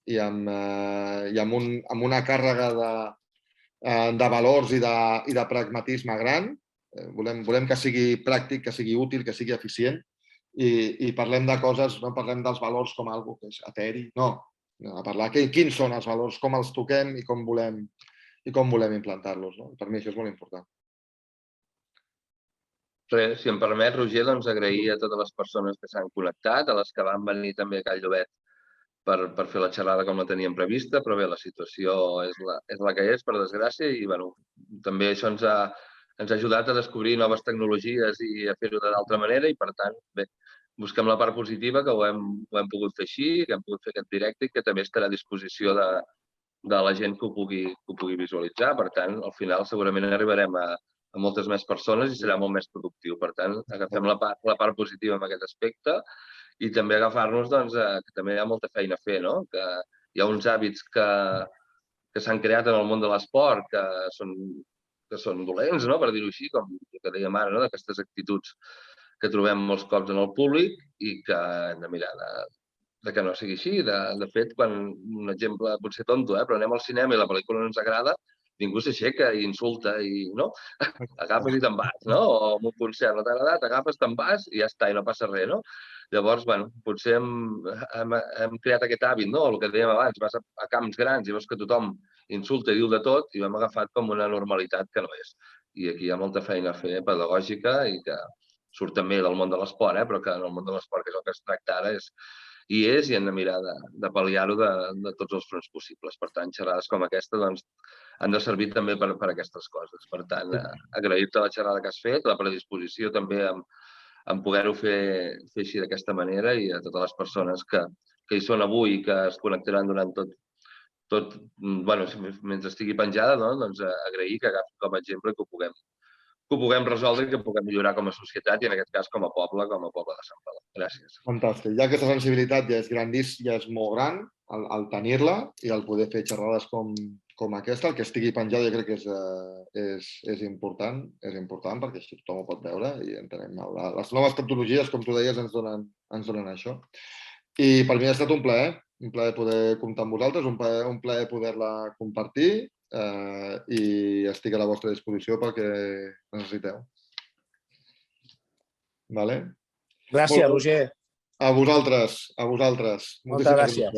una càrrega de valors i de pragmatisme gran. Volem que sigui pràctic, que sigui útil, que sigui eficient. I parlem de coses, no parlem dels valors com algo que és eteri, no. A parlar quins són els valors, com els toquem i com volem implantar-los. Per mi això és molt important. Res, si em permet, Roger, doncs agrair a totes les persones que s'han connectat, a les que van venir també a Call Llobet per fer la xerrada com la teníem prevista, però bé, la situació és la que és, per desgràcia, i també això ens ha ajudat a descobrir noves tecnologies i a fer-ho d'altra manera, i per tant, bé, busquem la part positiva, que ho hem pogut fer així, que hem pogut fer aquest directe i que també estarà a disposició de la gent que ho pugui visualitzar. Per tant, al final segurament arribarem a moltes més persones i serà molt més productiu. Per tant, agafem la part positiva en aquest aspecte i també agafar-nos que també hi ha molta feina a fer, no? Que hi ha uns hàbits que s'han creat en el món de l'esport que són dolents, no? Per dir-ho així, com que dèiem ara, d'aquestes actituds que trobem molts cops en el públic i que hem de mirar que no sigui així. De fet, quan un exemple pot ser tonto, però anem al cinema i la pel·lícula no ens agrada, ningú s'aixeca i insulta i, no? Agafes i te'n vas, no? O en un concert no t'ha agradat, agafes, te'n vas i ja està, i no passa res, no? Llavors, bueno, potser hem creat aquest hàbit, no? El que dèiem abans, vas a camps grans i veus que tothom insulta i diu de tot i ho hem agafat com una normalitat que no és. I aquí hi ha molta feina a fer pedagògica i que surt també del món de l'esport, però que en el món de l'esport, que és el que es tracta ara, i hem de mirar de pal·liar-ho de tots els fronts possibles. Per tant, xerrades com aquesta doncs, han de servir també per aquestes coses. Per tant, agrair-te la xerrada que has fet, la predisposició també en poder-ho fer així d'aquesta manera i a totes les persones que hi són avui i que es connectaran durant tot, bueno, mentre estigui penjada, doncs agrair que agafin com a exemple que ho puguem resoldre i que puguem millorar com a societat i en aquest cas com a poble de Santpedor. Gràcies. Fantàstic. Ja aquesta sensibilitat ja és molt gran, el tenir-la i el poder fer xerrades com aquesta, el que estigui penjada jo crec que és important perquè així tothom ho pot veure i entenem. Les noves tecnologies, com tu deies, ens donen això. I per mi ha estat un plaer poder comptar amb vosaltres, un plaer poder-la compartir i estic a la vostra disposició pel que necessiteu. Gràcies, Roger. A vosaltres. Moltes gràcies.